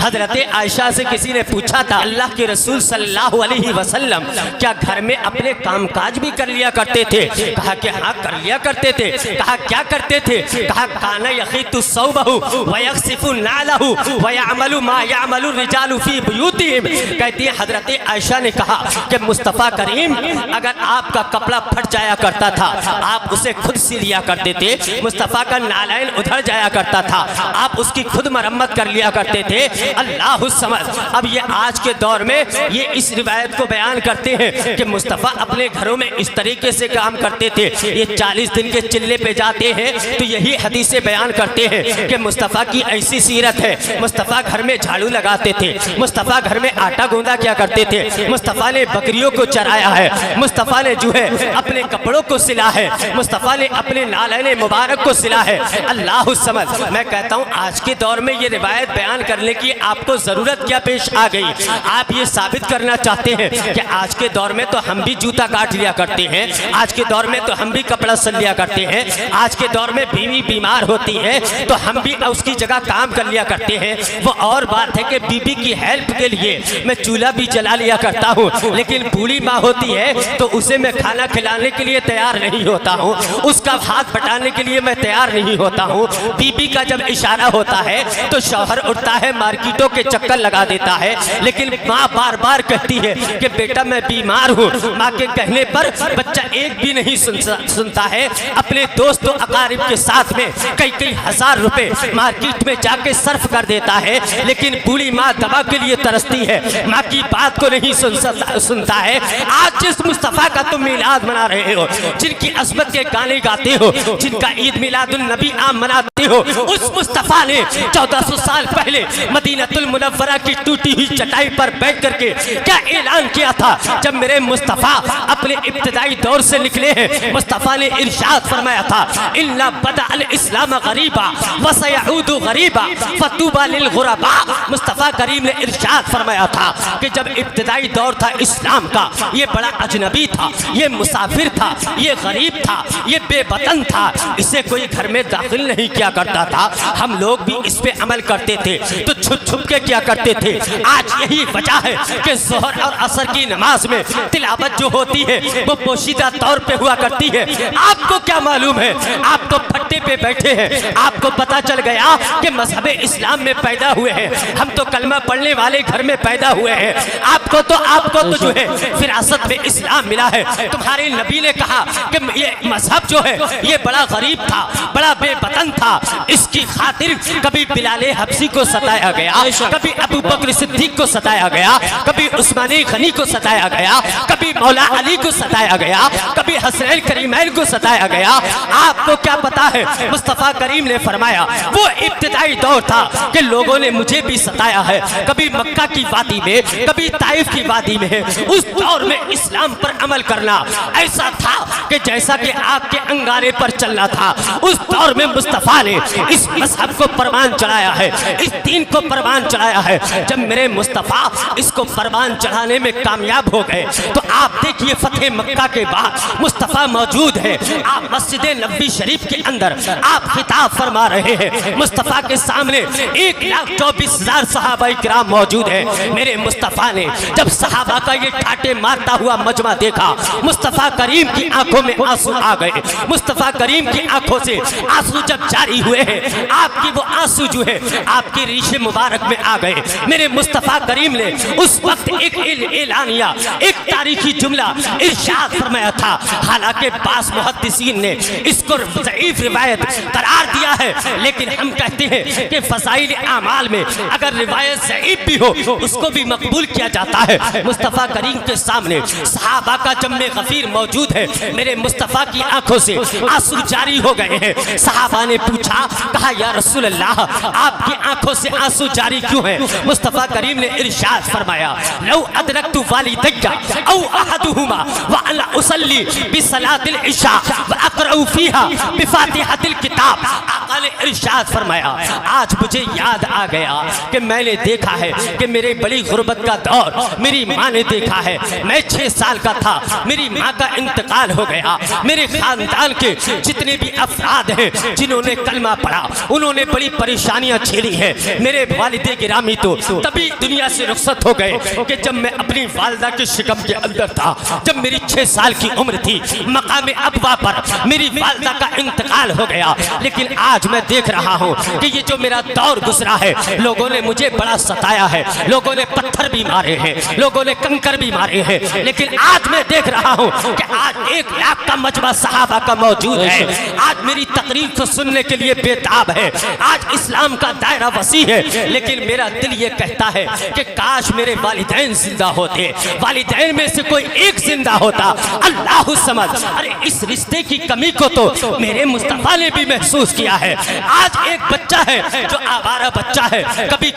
हजरत आयशा से किसी ने पूछा था, अल्लाह के रसूल सल्लल्लाहु अलैहि वसल्लम क्या घर में अपने कामकाज भी कर लिया करते थे? कहा कि हाँ कर लिया करते थे। कहा क्या करते थे? कहा काना यखीतु सौबहु व यक्सिफु नालहु व यअमलु मा यअमलु रिजालु फी बुयूतिहिम। कहती है हजरत आयशा ने कहा कि मुस्तफ़ा करीम अगर आपका कपड़ा फट जाया करता था आप उसे खुद सी लिया करते थे। मुस्तफ़ा का नालैन उधर जाया करता था आप उसकी खुद मरम्मत कर लिया करते थे। अल्लाह समझ। अब ये आज के दौर में ये इस रिवायत को बयान करते हैं कि मुस्तफ़ा अपने घरों में इस तरीके से काम करते थे। ये 40 दिन के चिल्ले पे जाते हैं तो यही हदीसें बयान करते हैं कि मुस्तफ़ा की ऐसी सीरत है। मुस्तफ़ा घर में झाड़ू लगाते थे, मुस्तफ़ा घर में आटा गूंदा क्या करते थे, मुस्तफ़ा ने बकरियों को चराया है, मुस्तफ़ा ने जो है अपने कपड़ों को सिला है, मुस्तफ़ा ने अपने नालैन मुबारक को सिला है। अल्लाह समझ। मैं कहता हूँ आज के दौर में ये रिवायत बयान करने की आपको ज़रूरत क्या पेश आ गई? आप ये साबित करना चाहते हैं कि आज के दौर में तो हम भी जूता काट लिया करते हैं, आज के दौर में तो हम भी कपड़ा सल लिया करते हैं, आज के दौर में बीवी बीमार होती है तो हम भी उसकी जगह काम कर लिया करते हैं। वो और बात है कि बीबी की हेल्प के लिए मैं चूल्हा भी जला लिया करता हूँ, लेकिन बूढ़ी माँ होती है तो उसे मैं खाना खिलाने के लिए तैयार नहीं होता हूँ, उसका हाथ बटाने के लिए मैं तैयार नहीं होता हूँ। बीबी का जब इशारा होता है तो शौहर उठता है, मार्केटों के चक्कर लगा देता है, लेकिन माँ बार बार कहती है कि बेटा मैं बीमार हूँ। माँ के कहने पर बच्चा एक भी नहीं सुनता है, अपने दोस्तों अकारिब के साथ में कई कई हजार रुपए मार्केट में जाके सर्फ कर देता है, लेकिन बूढ़ी माँ दवा के लिए तरसती है, माँ की बात को नहीं सुनता है। आज जिस मुस्तफ़ा का तुम मिलाद मना रहे हो, जिनकी अज़मत के गाने गाते हो, जिनका ईद मिलादुन नबी आम मनाते हो, उस मुस्तफ़ा ने 1400 साल पहले मदीनतुल मुनव्वरा की टूटी हुई चटाई पर बैठ करके क्या ऐलान किया था? जब मेरे मुस्तफ़ा अपने इब्तिदाई दौर से निकले हैं, मुस्तफ़ा ने इरशाद फरमाया था, इन्ना बदा अल इस्लाम गरीबा व सयऊदु गरीबा फतूबा लिल गुरबा। मुस्तफ़ा करीम ने इरशाद फरमाया था कि जब इब्तिदाई दौर था इस्लाम का, ये बड़ा अजनबी था, ये मुसाफिर था, ये गरीब था, ये बेवतन था, इसे कोई घर में दाखिल नहीं किया करता था। हम लोग भी इस पे अमल करते थे तो छुप छुप के क्या करते थे। आज यही वजह है कि ज़ोहर और असर की नमाज में तिलावत जो होती है वो पोशीदा तौर पे हुआ करती है। आपको क्या मालूम है? आप तो फट्टे पे बैठे हैं, आपको पता चल गया कि मजहब इस्लाम में पैदा हुए हैं, हम तो कलमा पढ़ने वाले घर में पैदा हुए हैं। आपको तो जो है फिरासत में इस्लाम मिला है। तुम्हारे नबी ने कहा कि ये मजहब जो है ये बड़ा गरीब था, बड़ा बेवतन था, इसकी खातिर कभी बिलाल हबशी को सताया गया, कभी अबू बकर सिद्दीक को सताया गया, कभी उस्मानी गनी को सताया गया, कभी मौला अली को सताया गया, कभी हसनैन करीमैन को सताया गया। आपको क्या पता है? मुस्तफ़ा करीम ने फरमाया वो इब्तिदाई दौर था कि लोगों ने मुझे भी सताया है, कभी मक्का की वादी में, कभी ताइफ की वादी में। उस दौर में इस्लाम पर अमल करना ऐसा था कि जैसा कि आग के अंगारे पर चलना था। उस दौर में मुस्तफ़ा ने इस मजहब को परवान चढ़ाया है, इस दीन को परवान चढ़ाया है। जब मेरे मुस्तफ़ा इसको परवान चढ़ाने में कामयाब हो गए तो आप देखिए फतेह मक्का के बाद मुस्तफ़ा मौजूद है, आप मस्जिद नबवी शरीफ के अंदर आप खिताब फरमा रहे हैं। मुस्तफ़ा के सामने 1,24,000 सहाबाए किराम मौजूद है। मेरे मुस्तफ़ा ने जब सहाबा का ये ठाटे मारता हुआ मजमा देखा, मुस्तफ़ा करीम की आंखों में आंसू आ गए। मुस्तफ़ा करीम की आंखों से आंसू जब जारी हुए हैं, आपकी वो आंसू जो है आपकी रीशे मुबारक में आ गए। मेरे मुस्तफ़ा करीम ने उस वक्त एक ऐलानिया, एक तारीखी जुमला इरशाद फरमाया था। हालांकि बास मुहद्दिसीन ने इसको ज़ईफ रिवायत करार दिया है, लेकिन हम कहते हैं कि फ़ज़ाइल आमाल में अगर रिवायत ज़ईफ भी हो उसको भी मकबूल किया जाता है। मुस्तफ़ा करीम के सामने सहाबा का जम्मे गफीर मौजूद है। मेरे मुस्तफ़ा की आंखों से आंसू जारी हो गए हैं। सहाबा ने पूछा, कहा या रसूल अल्लाह आपकी आंखों से आंसू जारी क्यों है? मुस्तफ़ा करीम ने इरशाद फरमाया, लौ अदरकतु वालिदैया औ अहदुहुमा व अला उसल्ली बिसलातिल इशा व अक़रउ फीहा बिफातिहत हातिल किताब। आका ने इरशाद फरमाया, आज मुझे याद आ गया कि मैंने देखा है कि मेरे बड़ी गुर्बत का दौर मेरी माँ ने देखा है। मैं 6 साल का था, मेरी माँ का इंतकाल हो गया। मेरे खानदान के जितने भी अफराद हैं जिन्होंने कलमा पढ़ा, उन्होंने बड़ी परेशानियां झेली है। मेरे वालिदे गिरामी तो तभी दुनिया से रुखसत हो गए कि जब मैं अपनी वालिदा के शिकम के अंदर था, जब मेरी 6 साल की उम्र थी। मकाम अबवा पर मेरी वालिदा का इंतकाल हो गया। लेकिन आज मैं देख रहा हूँ कि ये जो मेरा दौर गुजरा है, लोगों ने मुझे बड़ा सताया है, लोगों ने पत्थर भी मारे हैं, लोगों ने कंकर भी मारे हैं। लेकिन आज मैं देख रहा हूँ कि आज 1 लाख का मजमा सहाबा का मौजूद है। आज मेरी तकरीर को सुनने के लिए बेताब है। आज इस्लाम का दायरा वसी है। लेकिन मेरा दिल ये कहता है कि काश मेरे वालिदैन जिंदा होते, वालिदैन में से कोई एक जिंदा होता। अल्लाह समझ, अरे इस रिश्ते की कमी को तो मेरे मुस्तफा ने भी महसूस किया है। आज एक बच्चा है जो आवारा बच्चा है, कभी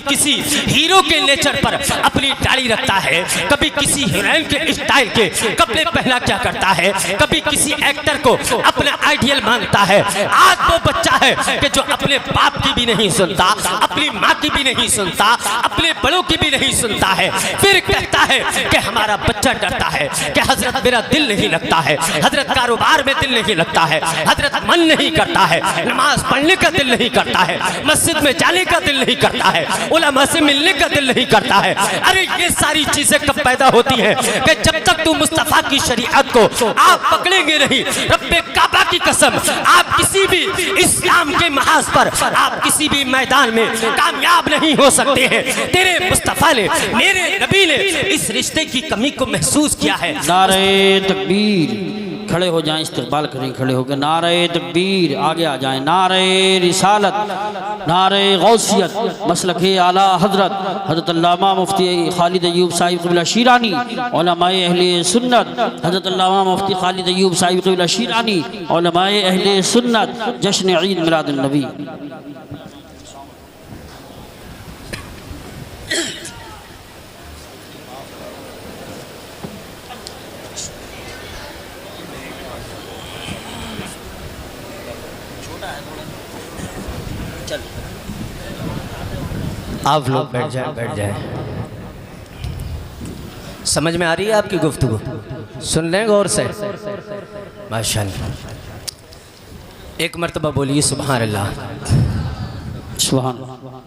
किसी हीरो के नेचर पर अपनी दाढ़ी रखता है, कभी किसी हीरोइन के स्टाइल के कपड़े पहना क्या करता है, कभी किसी एक्टर को अपना आइडियल मानता है। आज वो बच्चा है कि जो अपने बाप की भी नहीं सुनता, अपनी माँ की भी नहीं सुनता, अपने बड़ों की भी नहीं सुनता है। फिर कहता है कि हमारा बच्चा डरता है कि हजरत मेरा दिल नहीं लगता है, हजरत कारोबार में दिल नहीं लगता है, हजरत मन नहीं करता है, नमाज पढ़ने का दिल नहीं करता है, मस्जिद में जाने का दिल नहीं करता है, उलमा से मिलने का दिल नहीं करता है। अरे ये सारी चीजें कब पैदा होती हैं कि जब तक तू मुस्तफा की शरीयत को आप पकड़ेंगे नहीं। रब्बे काबा की कसम, आप किसी भी इस्लाम के महाज पर आप किसी भी मैदान में कामयाब नहीं हो सकते हैं। तेरे मुस्तफा ने, मेरे नबी ने इस रिश्ते की कमी को महसूस किया है। नारे तकबीर, खड़े हो जाएं, इस्तकबाल करें खड़े होकर। नारे तकबीर, आगे आ जाएं। नारे रिसालत, नारे गौसियत, मसलक आला हजरत हजरत अल्लामा मुफ्ती खालिद अय्यूब साहिब क़िबला शीरानी, उलमाए अहले सुन्नत हजरत अल्लामा मुफ्ती खालिद अय्यूब साहिब क़िबला शीरानी, उलमाए अहले सुन्नत, जश्न ईद मिलादुन नबी। आप लोग बैठ जाए। समझ में आ रही है आपकी गुफ्तगू? सुन लें गौर से। माशाअल्लाह, एक मर्तबा बोलिए सुभान अल्लाह।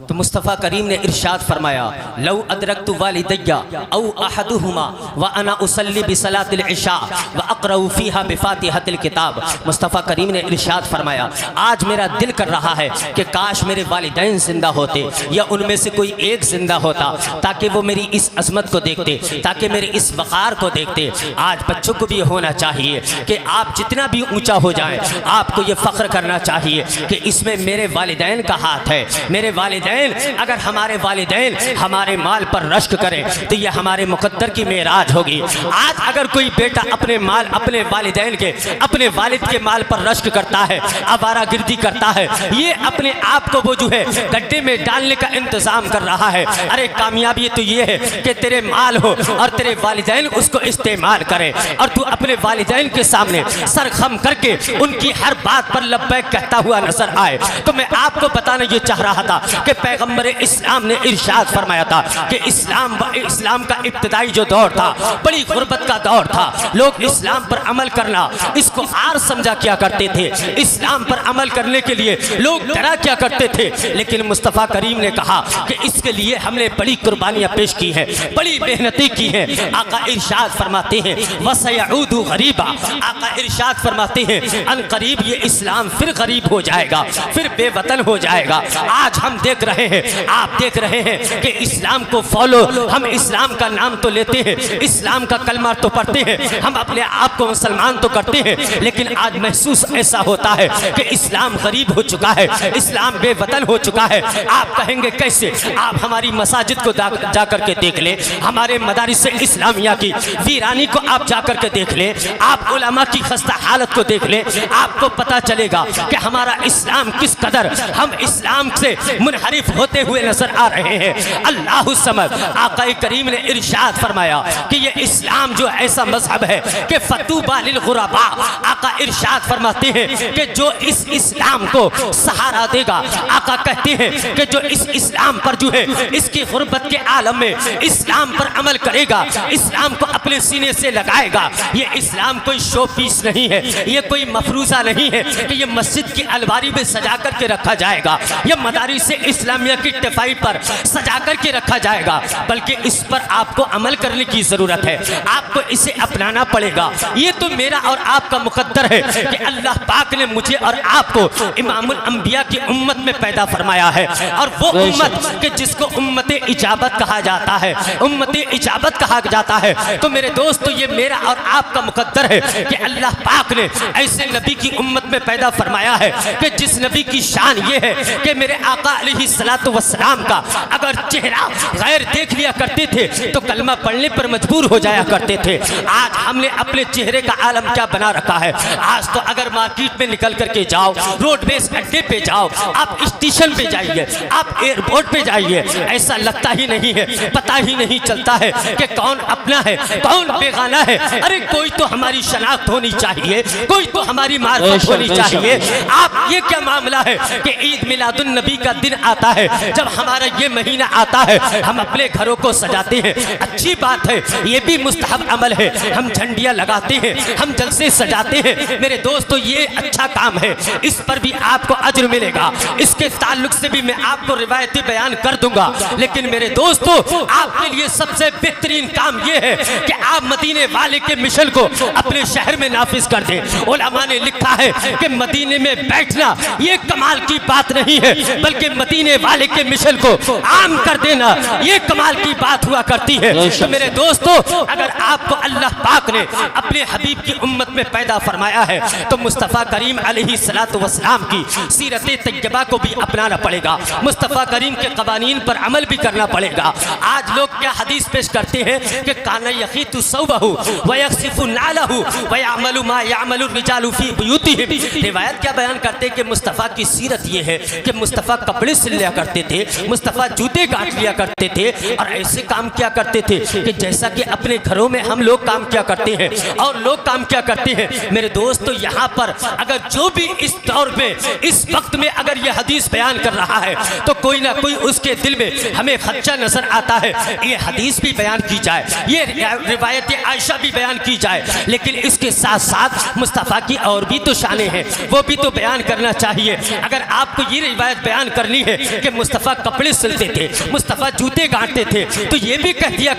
तो मुस्तफ़ा करीम ने इरशाद फरमाया, लौ अदरकतु वालिदैया औ अहदुहुमा व अना उसल्ली बिसलातिल इशा व अक़रउ फ़ीहा बिफ़ातिहतिल किताब। मुस्तफ़ा करीम ने इरशाद फरमाया, आज मेरा दिल कर रहा है कि काश मेरे वालिदैन जिंदा होते या उनमें से कोई एक जिंदा होता, ताकि वो मेरी इस अज़मत को देखते, ताकि मेरे इस वक़ार को देखते। आज बच्चों को भी होना चाहिए कि आप जितना भी ऊँचा हो जाएँ, आपको ये फ़ख्र करना चाहिए कि इसमें मेरे वालिदैन का हाथ है। मेरे वालिदैन, अगर हमारे वालिदैन हमारे माल पर रश्क करें तो यह हमारे मुकद्दर की मेराज होगी। आज अगर कोई बेटा अपने माल, अपने वालिदैन के, अपने वालिद के माल पर रश्क करता है, आवारागिर्दी करता है, ये अपने आप को वो जो है गड्ढे में डालने का इंतजाम कर रहा है। अरे कामयाबी तो ये है कि तेरे माल हो और तेरे वालिदैन उसको इस्तेमाल करें और तू अपने वालिदैन के सामने सर खम करके उनकी हर बात पर लब्बैक कहता हुआ नजर आए। तो मैं आपको बताना ये चाह रहा था कि पैगंबर इस्लाम ने इरशाद फरमाया था कि इस्लाम का इब्तिदाई जो दौर था बड़ी गुर्बत का दौर था। लोग इस्लाम पर अमल करना इसको आर समझा क्या करते थे, इस्लाम पर अमल करने के लिए लोग डरा क्या करते थे। लेकिन मुस्तफ़ा करीम ने कहा कि इसके लिए हमने बड़ी कुर्बानियाँ पेश की हैं, बड़ी मेहनतें की हैं। आका इरशाद फरमाते हैं वसयऊदु गरीबा, आका इरशाद फरमाते हैं अन करीब ये इस्लाम फिर गरीब हो जाएगा, फिर बेवतन हो जाएगा। आज हम देख रहे हैं, आप देख रहे हैं कि इस्लाम को फॉलो, हम इस्लाम का नाम तो लेते हैं, इस्लाम का कलमा तो पढ़ते हैं, हम अपने आप को मुसलमान तो करते हैं, लेकिन आज महसूस ऐसा होता है कि इस्लाम गरीब हो चुका है, इस्लाम बेवतन हो चुका है। आप कहेंगे कैसे? आप हमारी मसाजिद को जा करके देख ले, हमारे मदारिस इस्लामिया की वीरानी को आप जा करके देख ले, आप उलमा की खस्ता हालत को देख ले, आपको पता चलेगा कि हमारा इस्लाम किस कदर हम इस्लाम से मुनहरिफ मुनसरिफ होते हुए नजर आ रहे हैं। अल्लाह समद आका करीम ने इरशाद फरमाया कि ये इस्लाम जो ऐसा मजहब है कि फतूबा लिल गुरबा, आका इरशाद फरमाते हैं कि जो इस इस्लाम को सहारा देगा, आका कहते हैं कि जो इस इस्लाम पर जो है इसकी गुर्बत के आलम में इस्लाम पर अमल करेगा, इस्लाम को अपने सीने से लगाएगा, ये इस्लाम कोई शो पीस नहीं है, ये कोई मफरूजा नहीं है कि ये मस्जिद की अलमारी में सजा करके रखा जाएगा, ये मदारिस इस्लामिया की टिफाई पर सजा करके रखा जाएगा, बल्कि इस पर आपको अमल करने की जरूरत है, आपको इसे अपनाना पड़ेगा। ये तो मेरा और आपका मुकद्दर है कि अल्लाह पाक ने मुझे और आपको इमामुल अंबिया की उम्मत में पैदा फरमाया है, और वो उम्मत कि जिसको उम्मत इजाबत कहा जाता है, उम्मत इजाबत कहा जाता है। तो मेरे दोस्तों, ये मेरा और आपका मुकद्दर है कि अल्लाह पाक ने ऐसे नबी की उम्मत में पैदा फरमाया है कि जिस नबी की शान ये है कि मेरे आका अलैहिस्सलातु वस्सलाम का अगर चेहरा गैर देख लिया करते थे तो कलमा पढ़ने पर मजबूर हो जाया करते थे। आज हमने अपने चेहरे का आलम क्या बना रखा है। आज तो अगर मार्केट में निकल करके जाओ, रोडवेज अड्डे पे जाओ, आप स्टेशन पे जाइए, आप एयरपोर्ट पे जाइए, ऐसा लगता ही नहीं है, पता ही नहीं चलता है कि कौन अपना है कौन बेगाना है। अरे कोई तो हमारी शनाख्त होनी चाहिए, कोई तो हमारी मार्फत होनी चाहिए। आप ये क्या मामला है कि ईद मिलादुन नबी का दिन आता है, जब हमारा ये महीना आता है हम अपने घरों को सजाते हैं, अच्छी बात है, ये भी मुस्तहब अमल है, हम झंडियां लगाते हैं, हम जलसे सजाते हैं। मेरे दोस्तों, ये अच्छा काम है, इस पर भी आपको अज्र मिलेगा, इसके ताल्लुक से भी मैं आपको रिवायती बयान कर दूंगा। लेकिन मेरे दोस्तों, आपके लिए सबसे बेहतरीन काम ये है कि आप मदीने वाले के मिशन को अपने शहर में नाफिज कर दें। उलमा ने लिखा है कि मदीने में बैठना ये कमाल की बात नहीं है, बल्कि मदीने वाले के मिशन को आम कर देना ये कमाल की बात हुआ करती है। तो मेरे दोस्तों, अगर आपको अल्लाह पाक ने अपने हबीब की उम्मत में पैदा फरमाया है तो मुस्तफ़ा करीम अलैहिस्सलातु वस्सलाम की सीरत तैयबा को भी अपनाना पड़ेगा, मुस्तफ़ा करीम के कवानीन पर अमल भी करना पड़ेगा। आज लोग क्या हदीस पेश करते हैं कि काना यखीतु सौबहु व यक्सिफु नालहु व यअमलु मा यअमलु रिजालु फी बुयूतिहिम। रिवायत क्या बयान करते हैं कि मुस्तफ़ा की सीरत ये है कि मुस्तफ़ा कपड़े सिल लिया करते थे, मुस्तफ़ा जूते गांठ लिया करते थे, और ऐसे काम किया करते थे कि जैसा कि अपने घरों में हम लोग काम किया करते हैं और लोग काम किया करते हैं। मेरे दोस्तों, यहाँ पर अगर जो भी इस दौर में इस वक्त में अगर ये हदीस बयान कर रहा है तो कोई ना कोई उसके दिल में हमें खदशा नजर आता है। ये हदीस भी बयान की जाए, ये रिवायत आयशा भी बयान की जाए, लेकिन इसके साथ साथ मुस्तफ़ा की और भी तो शानें हैं, वो भी तो बयान करना चाहिए। अगर आपको ये रिवायत बयान करनी है कि मुस्तफ़ा कपड़े सिलते थे, मुस्तफ़ा जूते गांठते थे, तो ये भी कह दिया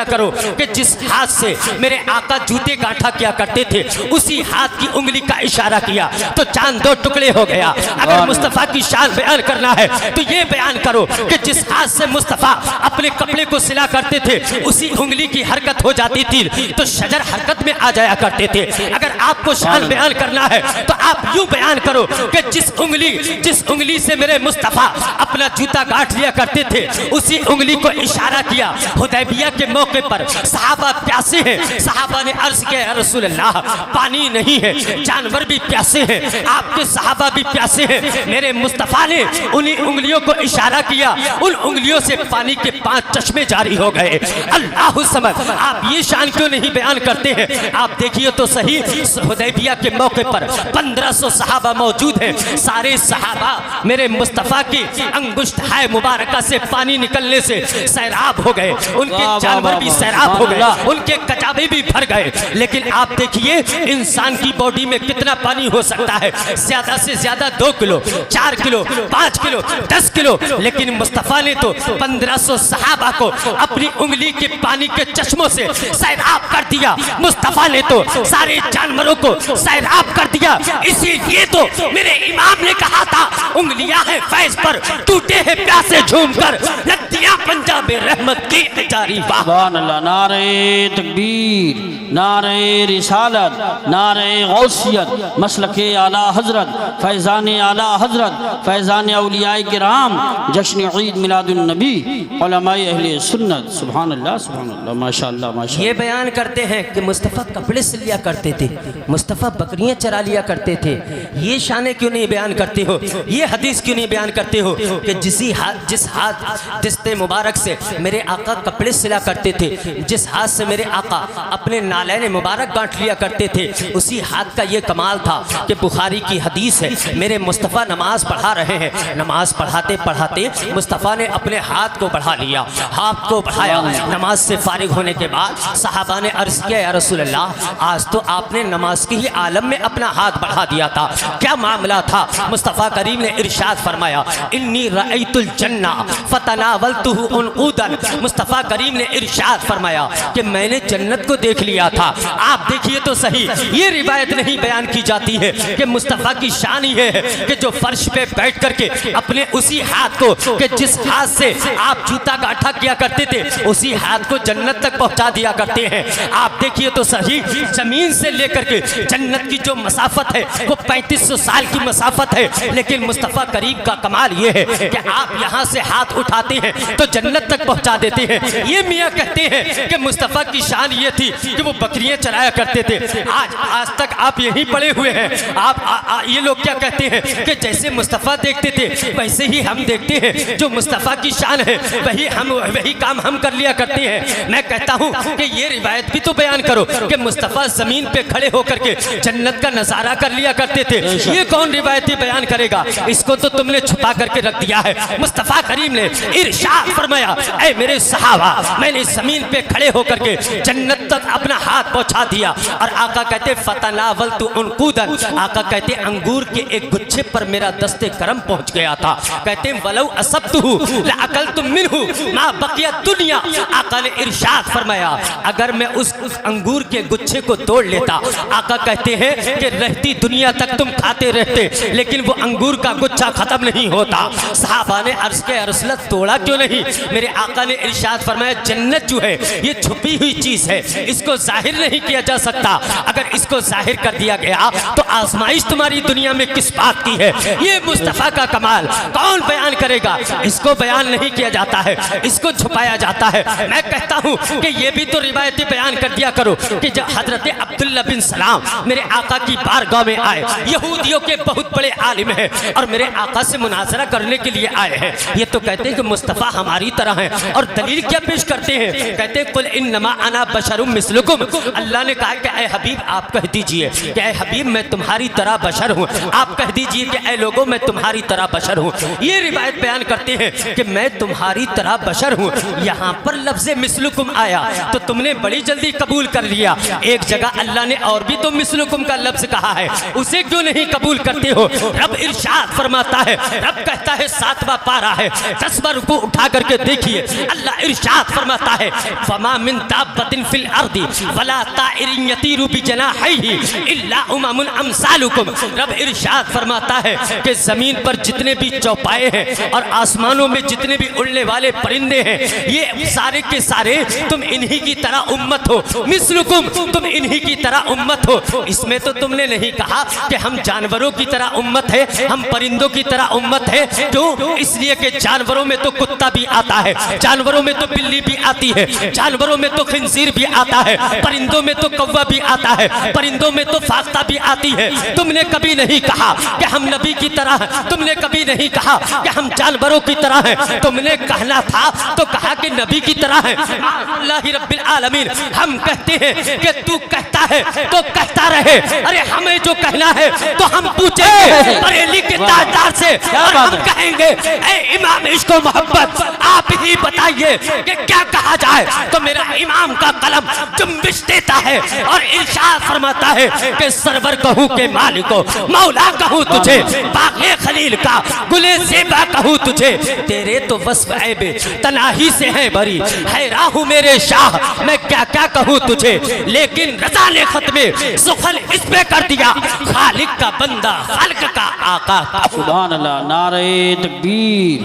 करो कि जिस हाथ से मेरे आका जूते गांठा किया करते थे उसी हाथ की उंगली का इशारा किया तो चांद दो टुकड़े हो गया। अगर मुस्तफ़ा की शान बयान करना है तो ये बयान करो कि जिस हाथ से मुस्तफ़ा अपने कपड़े को सिला करते थे उसी उंगली की हरकत हो जाती थी तो शजर हरकत में आ जाया करते थे। अगर आपको शान बयान करना है तो आप यूं बयान करो कि जिस उंगली से मेरे मुस्तफ़ा अपना जूता गांठ लिया करते थे उसी उंगली को इशारा किया। हुदैबिया के मौके पर सहाबा प्यासे हैं, सहाबा ने अर्ज किया, या रसूल अल्लाह, पानी नहीं है, जानवर भी प्यासे हैं, आपके सहाबा भी प्यासे हैं। मेरे मुस्तफ़ा ने उन्हीं उंगलियों को इशारा किया, उन उंगलियों से पानी के 5 चश्मे जारी हो गए। अल्लाह समझ, आप ये शान क्यों नहीं बयान करते हैं? आप देखिए तो सही, हुदैबिया के मौके पर 1500 सहाबा मौजूद हैं, सारे सहाबा मेरे मुस्तफ़ा की अंगुष्ठ हाय मुबारका से पानी निकलने से सैराब हो गए, उनके जानवर भी सैराब हो गए, उनके कचाबे भी भर गए। लेकिन आप देखिए इंसान की बॉडी में कितना पानी हो सकता है, ज्यादा से ज्यादा 2 किलो, 4 किलो, 5 किलो, 10 किलो, लेकिन मुस्तफ़ा ने तो 1500 सहाबा को अपनी उंगली के पानी के चश्मों से सैराब कर दिया। मुस्तफ़ा ने तो सारे जानवरों को सैराब कर दिया। इसीलिए तो मेरे इमाम ने कहा था, उंगलियां हैं फैज पर, टूटे हैं प्यासे झूम कर, जद्दियां पंजाब रहमत की जारी। वाह सुभान अल्लाह। नारे तकबीर, नारे रिसालत, नारे गौसियत, मसलके आला हजरत, फैज़ान आला हजरत, फैज़ान औलियाए किराम, जश्न ईद मिलादुन नबी, उलमाए अहले सुन्नत। सुभान अल्लाह, सुभान अल्लाह, माशाअल्लाह, माशाअल्लाह। ये बयान करते हैं कि मुस्तफ़ा कपड़े सिल लिया करते थे, मुस्तफ़ा बकरियां चरा लिया करते थे। ये शाने क्यों नहीं बयान करते हो, ये हदीस क्यों नहीं बयान करते हो कि जिस हाथ दिस्ते मुबारक से मेरे आका कपड़े सिला करते थे, जिस हाथ से मेरे आका अपने नालैन मुबारक गांठ लिया करते थे, उसी हाथ का ये कमाल था कि बुखारी की हदीस है, मेरे मुस्तफ़ा नमाज पढ़ा रहे हैं, नमाज पढ़ाते पढ़ाते मुस्तफ़ा ने अपने हाथ को बढ़ा लिया, हाथ को बढ़ाया। नमाज से फारिग होने के बाद सहाबा ने अर्ज़ किया, या रसूल अल्लाह, आज तो आपने नमाज के ही आलम में अपना हाथ बढ़ा दिया था, क्या मामला था? मुस्तफ़ा करीम ने इरशाद फरमाया, इन्नी रअयतुल जन्ना फतनावलतुहु उनऊदन। मुस्तफ़ा करीम ने इरशाद फरमाया कि मैंने जन्नत को देख लिया था। आप देखिए तो सही, ये रिवायत नहीं बयान की जाती है कि मुस्तफ़ा की शान ये है कि जो फर्श पे बैठ करके अपने उसी हाथ को, कि जिस हाथ से आप जूता गांठा किया करते थे, उसी हाथ को जन्नत तक पहुंचा दिया करते हैं। आप देखिए तो सही, जमीन से लेकर के जन्नत की जो मसाफत है वो 3500 साल की मसाफत है, लेकिन मुस्तफ़ा करीम का कमाल ये है कि आप यहाँ से हाथ उठाते हैं तो जन्नत तक पहुँचा देते हैं। ये मियाँ कहते हैं कि मुस्तफ़ा की शान ये थी कि वो बकरियाँ चराया करते थे। आज तक आप यहीं पड़े हुए हैं। आप ये लोग क्या कहते हैं कि जैसे मुस्तफ़ा देखते थे वैसे ही हम देखते हैं, जो मुस्तफ़ा की शान है वही काम हम कर लिया करते हैं। मैं कहता हूँ कि ये रिवायत भी तो बयान करो कि मुस्तफ़ा ज़मीन पे खड़े होकर के जन्नत का नज़ारा कर लिया करते थे। ये कौन रिवायती बयान करेगा? इसको तो तुमने छुपा करके रख दिया है। मुस्तफ़ा करीम ने इरशाद फरमाया, ऐ मेरे सहाबा, मैंने ज़मीन पे खड़े होकर के जन्नत तक अपना हाथ पहुँचा दिया। और आका कहते फतनावलतु उनकूदन, आका कहते अंगूर के एक गुच्छे पर मेरा दस्ते करम पहुँच गया था। कहते वलौ असब्तुहु लअकलतु मिन्हु मा बकिया दुनिया। आका ने इरशाद फरमाया, अगर मैं उस अंगूर के गुच्छे को तोड़ लेता, आका कहते हैं कि रहती दुनिया तक तुम खाते रहते, लेकिन वो अंगूर का गुच्छा खत्म नहीं होता। सहाबा ने अर्ज़ किया, रसूल अल्लाह तोड़ा क्यों नहीं? मेरे आका ने इरशाद फरमाया, जन्नत जो है ये छुपी हुई चीज़ है, इसको जाहिर नहीं किया जा सकता। अगर इसको जाहिर कर दिया गया तो आजमाइश तुम्हारी दुनिया में किस बात की है? ये मुस्तफ़ा का कमाल कौन बयान करेगा? इसको बयान नहीं किया जाता है, इसको छुपाया जाता है। मैं कहता हूँ कि ये भी तो रिवायती बयान कर दिया करो कि जब हजरत अब्दुल्ला बिन सलाम मेरे आका की बारगाह में आए, यहूदियों के बहुत बड़े आलिम हैं और मेरे आका से मुनाजरा करने के लिए आए हैं। ये तो कहते हैं कि मुस्तफ़ा हमारी तरह हैं, और दलील क्या पेश करते हैं? कहते हैं कुल इन्नमा अना बशरुम मिस्लुकुम। अल्लाह ने कहा कि ऐ हबीब आप कह दीजिए कि ऐ हबीब मैं तुम्हारी तरह बशर हूँ। आप कह दीजिए कि ऐ लोगों मैं तुम्हारी तरह बशर हूँ। ये रिवायत बयान करते हैं कि मैं तुम्हारी तरह बशर हूँ। यहाँ पर लफ्ज़ मिस्लुकुम आया तो तुमने बड़ी जल्दी कबूल कर लिया। एक जगह अल्लाह ने और भी तो मिस्लुकुम का लफ्ज़ कहा है, उसे क्यों नहीं कबूल करते हो? रब इरशाद फरमाता है, रब कहता है 7वां पारा है, 10वां रुकू उठा करके देखिए। अल्लाह इरशाद फरमाता है, फमा मिन दाब्बतिन फिल अर्दी वला ताइरिन यतीरु बिजनाहिही इल्ला उममुन अमसालुकुम। रब इरशाद फरमाता है कि ज़मीन पर जितने भी चौपाए हैं और आसमानों में जितने भी उड़ने वाले परिंदे हैं, ये सारे के सारे तुम इन्हीं की तरह उम्मत हो। मिस्लुकुम, तुम इन्हीं की तरह उम्मत हो। इसमें तो तुमने नहीं कहा कि हम जानवरों की तरह उम्मत है, हम परिंदों की तरह उम्मत है। क्यों? इसलिए कि जानवरों में तो कुत्ता भी आता है, जानवरों में तो बिल्ली भी आती है, जानवरों में तो खिंजीर भी आता है, परिंदों में तो कौवा भी आता है, परिंदों में तो फाख्ता भी आती है। तुमने कभी नहीं कहा कि हम नबी की तरह हैं, तुमने कभी नहीं कहा कि हम जानवरों की तरह हैं। तुमने कहना था तो कहा कि नबी की तरह है। अल्लाह रब्बिल आलमीन, हम कहते हैं कि तू कहता है तो कहता रहे। अरे हमें जो कहना है तो हम पूछेंगे बरेली के ताजदार से और हम कहेंगे, ऐ इमाम इश्क व मोहब्बत, आप ही बताइए कि क्या कहा जाए। तो मेरा इमाम का कलम जुम्बिश देता है और इरशाद फरमाता है कि सरवर कहूँ के मालिको, मौला कहूँ तुझे, बाग़े खलील का गुले ज़ेबा कहूँ तुझे। तेरे तो वस्फ़ ऐबे तनाही से है बरी, हैरान हूँ मेरे शाह मैं क्या क्या कहूँ तुझे। लेकिन रज़ा ने ख़त्मे सुखल इस पे कर दिया, खालिक का बंदा खालिक का आका। सुभान अल्लाह। नारे तकबीर,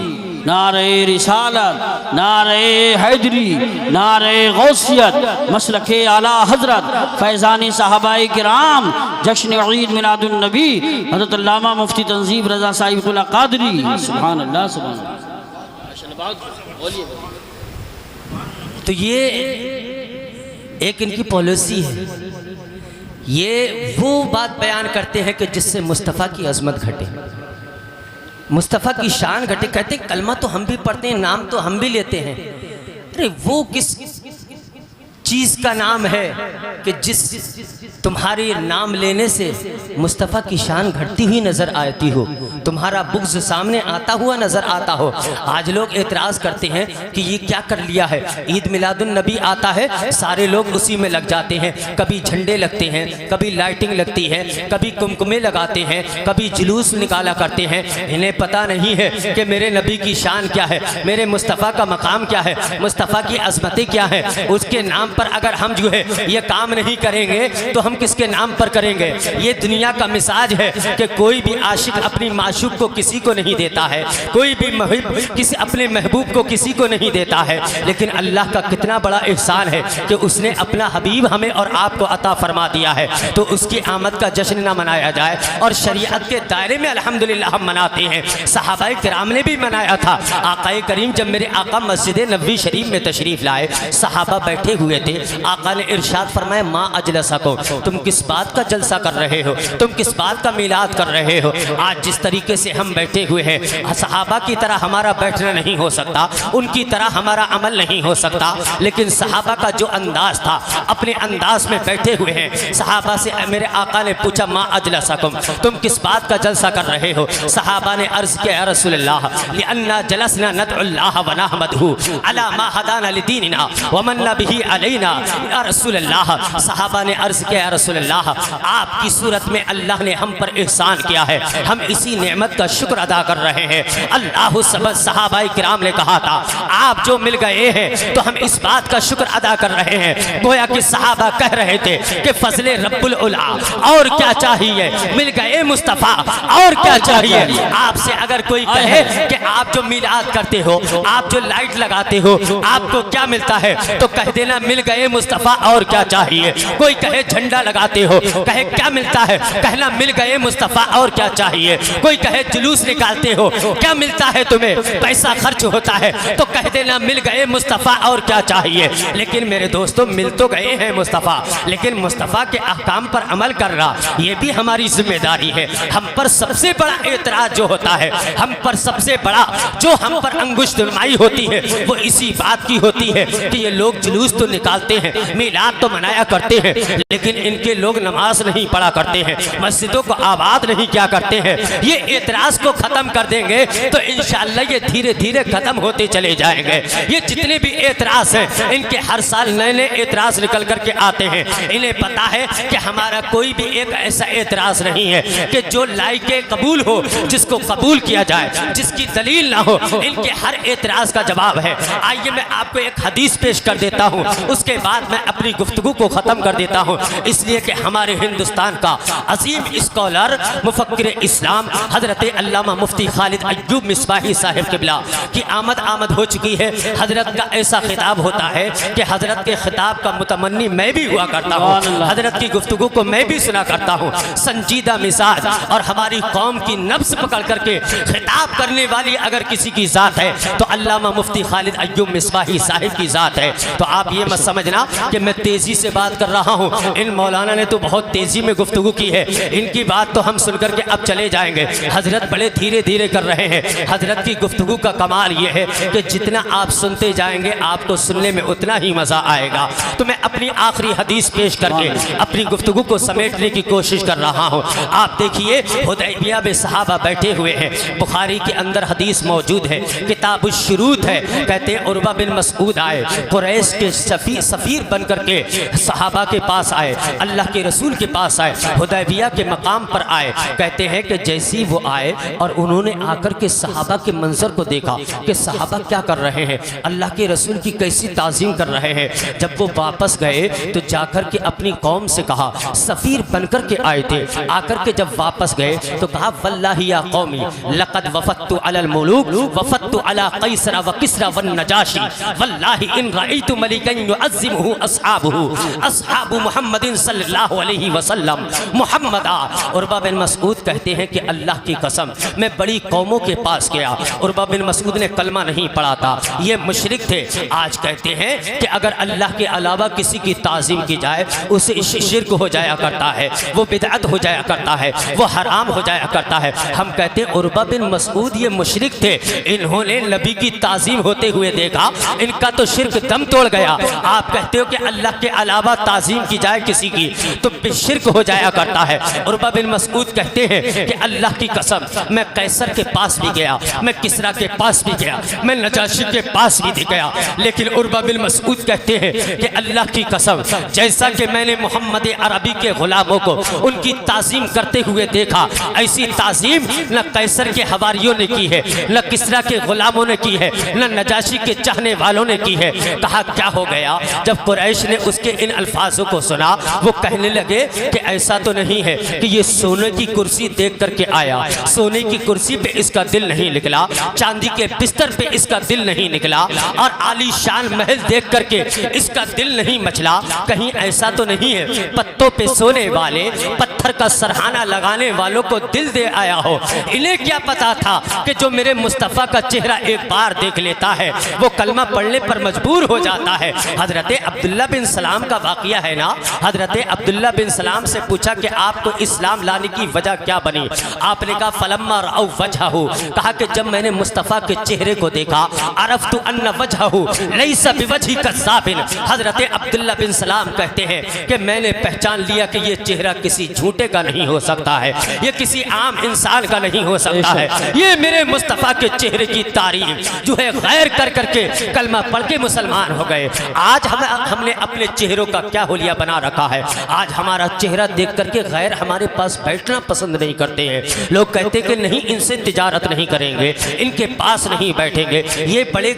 नारे रिसालत, नारे हैदरी, नारे गौसियत, मसलक आला हजरत, फैज़ान सहाबाए किराम, जश्न ईद मिलादुन नबी, हज़रत अल्लामा मुफ्ती तंजीब रज़ा साहिबुल्लाह कादरी। सुभान अल्लाह, सुभान अल्लाह। तो ये एक इनकी पॉलिसी है, ये वो बात बयान करते हैं कि जिससे मुस्तफ़ा की अज़मत घटे, मुस्तफ़ा की शान घटे। कहते हैं कलमा तो हम भी पढ़ते हैं, नाम तो हम भी लेते हैं, अरे वो किस चीज़ का नाम है कि जिस तुम्हारे नाम लेने से मुस्तफ़ा की शान घटती हुई नज़र आती हो, तुम्हारा बुग़्ज़ सामने आता हुआ नज़र आता हो। आज लोग एतराज़ करते हैं कि ये क्या कर लिया है, ईद मिलादुन नबी आता है सारे लोग उसी में लग जाते हैं, कभी झंडे लगते हैं, कभी लाइटिंग लगती है, कभी कुमकुमे लगाते हैं, कभी जुलूस निकाला करते हैं। इन्हें पता नहीं है कि मेरे नबी की शान क्या है, मेरे मुस्तफ़ा का मकाम क्या है, मुस्तफ़ा की अज़मतें क्या है। उसके नाम पर अगर हम जो है ये काम नहीं करेंगे तो हम किसके नाम पर करेंगे। ये दुनिया का मिजाज है कि कोई भी आशिक अपनी माशूक को किसी को नहीं देता है, कोई भी महबूब किसी अपने महबूब को किसी को नहीं देता है। लेकिन अल्लाह का कितना बड़ा एहसान है कि उसने अपना हबीब हमें और आपको अता फरमा दिया है, तो उसकी आमद का जश्न ना मनाया जाए। और शरीयत के दायरे में अल्हम्दुलिल्लाह हम मनाते हैं, सहाबाए किराम ने भी मनाया था। आकाए करीम जब मेरे आका मस्जिद नबवी शरीफ में तशरीफ़ लाए, सहाबा बैठे हुए थे, आका ने इरशाद फरमाया माँ अजलसकुम, तुम किस बात का जलसा कर रहे हो, तुम किस बात का मिलाद कर रहे हो। आज जिस तरीके से हम बैठे हुए हैं, सहाबा की तरह हमारा बैठना नहीं हो सकता, उनकी तरह हमारा अमल नहीं हो सकता, लेकिन सहाबा का जो अंदाज था, अपने अंदाज में बैठे हुए हैं। सहाबा से मेरे आका ने पूछा माँ अजलसकुम, तुम किस बात का जलसा कर रहे हो। सहाबा ने अर्ज़ किया या रसूलल्लाह लिअन्ना जलसना नदउल्लाह व नहमदहु अला मा हदाना लिदीनिना व मन्ना बिही अलैना या रसूलल्लाह। सहाबा ने अर्ज़ किया या रसूलल्लाह, आपकी सूरत में अल्लाह ने हम पर एहसान किया है, हम इसी नेमत का शुक्र अदा कर रहे हैं। अल्लाह सबद सहाबाए किराम ने कहा था आप जो मिल गए हैं तो हम इस बात का शुक्र अदा कर रहे हैं। गोया कि सहाबा कह रहे थे कि फजले रब्बुल उला, और क्या चाहिए, मिल गए मुस्तफ़ा, और क्या चाहिए। आपसे अगर कोई कहे कि आप जो मिलाद करते हो, आप जो लाइट लगाते हो, आपको क्या मिलता है, तो कह देना मिल गए मुस्तफ़ा, और क्या चाहिए। कोई कहे झंडा लगाते हो, कहे क्या मिलता है, कहना मिल गए मुस्तफ़ा, और क्या चाहिए। कोई कहे जुलूस निकालते हो, क्या मिलता है तुम्हें, पैसा खर्च होता है, तो कह देना मिल गए मुस्तफ़ा, और क्या चाहिए। लेकिन मेरे दोस्तों मिल तो गए हैं मुस्तफ़ा, लेकिन मुस्तफ़ा के अहकाम पर अमल करना ये भी हमारी जिम्मेदारी है। हम पर सबसे बड़ा एतराज़ जो होता है, हम पर सबसे बड़ा जो हम पर अंगुश नुमाई होती है, वो इसी बात की होती है कि ये लोग जुलूस तो निकालते हैं, मिलाद तो मनाया करते हैं, लेकिन इनके लोग नमाज नहीं पढ़ा करते हैं, मस्जिदों को आबाद नहीं किया करते हैं। ये एतराज़ को ख़त्म कर देंगे तो इंशाअल्लाह ये धीरे धीरे ख़त्म होते चले जाएंगे। ये जितने भी एतराज़ हैं, इनके हर साल नए नए एतराज़ निकल करके आते हैं। इन्हें पता है कि हमारा कोई भी एक ऐसा एतराज़ नहीं है कि जो लायके कबूल हो, जिसको कबूल किया जाए, जिसकी दलील ना हो। इनके हर एतराज़ का जवाब है। आइए मैं आपको एक हदीस पेश कर देता हूँ, उसके बाद मैं अपनी गुफ्तगू को ख़त्म कर देता हूँ। इसलिए कि हमारे हिंदुस्तान का अजीम स्कॉलर मुफक्किर इस्लाम हज़रत अल्लामा मुफ्ती खालिद अय्यूब मिसबाही साहिब क़िबला की आमद हो चुकी है। हज़रत का ऐसा खिताब होता है कि हज़रत के खिताब का मुतमन्नी मैं भी हुआ करता हूँ, हज़रत की गुफ्तगू को मैं भी सुना करता हूँ। संजीदा मिजाज और हमारी कौम की नब्ज़ पकड़ करके खिताब करने वाली अगर किसी की ज़ात है तो अल्लामा मुफ्ती खालिद अय्यूब मिसबाही साहिब की ज़ात है। तो आप ये मत समझना कि मैं तेज़ी से बात कर रहा हूँ। इन मौलाना ने तो बहुत तेज़ी में गुफ्तगू की है, इनकी बात तो हम सुन करके अब चले जाएंगे। हज़रत बड़े धीरे धीरे कर रहे हैं। हज़रत की गुफ्तगू का कमाल ये है कि जितना आप सुनते जाएंगे आपको सुनने में उतना ही मज़ा आएगा। तो मैं अपनी आखिरी हदीस पेश करके अपनी गुफ्तगू को समेटने की कोशिश कर रहा हूँ। आप देखिए हुदैबिया में सहाबा बैठे हुए हैं, बुखारी के अंदर हदीस मौजूद है, किताब शुरूत है। कहते हैं उर्वा बिन मसऊद आए, कुरैश के के सफ़ीर बन करके सहाबा के पास आए, अल्लाह के रसूल के पास आए, हुदैबिया के मकाम पर आए। कहते हैं कि जैसी वो आए और उन्होंने आकर के सहाबा के मंजर को देखा कि सहाबा क्या कर रहे हैं, अल्लाह के रसूल की कैसी ताज़ीम कर रहे हैं। जब वो वापस गए तो जाकर के अपनी कौम से कहा, सफ़ीर बनकर के आए थे, आकर के जब वापस गए तो कहा, वल्लाहि या कौमी लक़द वफ़त्तु अलल मुलूक वफ़त्तु अला क़ैसर व किस्रा व नजाशी वल्लाहि इन रअयतु मलिकन युअज़्ज़िमुहु अस्हाबुहु अस्हाबु मुहम्मदिन सल्लल्लाहु अलैहि वसल्लम मुहम्मदा। उर्वा बिन मसऊद कहते हैं कि अल्लाह की कसम मैं बड़ी कौमों के पास गया। उर्वा बिन मसऊद ने कलमा नहीं पढ़ा था, ये मुशरिक थे। आज कहते हैं कि अगर अल्लाह के अलावा किसी की ताज़ीम की जाए उसे शिर्क हो जाया करता है, वो बिदअत हो जाया करता है, वो हराम हो जाया करता है। हम कहते हैं उर्वा बिन मसऊद ये मुशरिक थे, इन्होंने नबी की ताज़ीम होते हुए देखा, इनका तो शिर्क दम तोड़ गया। आप कहते हो कि अल्लाह के अलावा ताज़ीम की जाए किसी की तो शिर्क हो जाया करता है। उर्वा बिन मसऊद कहते हैं कि अल्लाह की कसम मैं कैसर के पास भी गया, मैं किस्रा के पास भी गया, मैं नजाशी के पास भी गया, लेकिन उर्वा बिन मसऊद कहते हैं कि अल्लाह की कसम जैसा कि मैंने मोहम्मद अरबी के गुलामों को उनकी ताज़ीम करते हुए देखा, ऐसी ताज़ीम न कैसर के हवारियों ने की है, न किस्रा के गुलामों ने की है, न नजाशी के चाहने वालों ने की है। कहा क्या हो गया? जब कुरैश ने उसके इन अल्फाजों को सुना वो कहने लगे कि ऐसा तो नहीं है कि ये सोने की कुर्सी देख करके आया, सोने की कुर्सी पे इसका दिल नहीं निकला, चांदी के बिस्तर पे इसका दिल नहीं निकला, और आलीशान महल देख करके इसका दिल नहीं मचला। कहीं ऐसा तो नहीं है पत्तों पे सोने वाले, पत्थर का सरहाना लगाने वालों को दिल दे आया हो? इन्हें क्या पता था कि जो मेरे मुस्तफ़ा का चेहरा एक बार देख लेता है वो कलमा पढ़ने पर मजबूर हो जाता है। हजरत अब्दुल्ला बिन सलाम का वाक़िया है ना, हजरत अब्दुल्ला बिन सलाम से पूछा कि आपको इस्लाम लाने की वजह क्या बनी? आपने कहा फलम्मा रअव वजहहु, कहा कि जब मैंने मुस्तफ़ा के चेहरे को देखा, अरफ्तु अन्न वजहहु लैसा बिवजहि कज़्ज़ाबिन। हजरत अब्दुल्ला बिन सलाम कहते हैं कि मैंने पहचान लिया कि ये चेहरा किसी झूठे का नहीं हो सकता है, ये किसी आम इंसान का नहीं हो सकता है, ये मेरे मुस्तफ़ा के चेहरे की तारीफ जो है गैर कर करके कलमा पढ़ के मुसलमान हो गए। आज हमने अपने चेहरों का क्या होलिया बना रखा है? आज हमारा चेहरा देख करके गैर हमारे पास बैठना पसंद नहीं करते हैं। लोग कहते हैं कि नहीं इनसे तिजारत नहीं करेंगे, इनके पास नहीं बैठेंगे, ये बड़े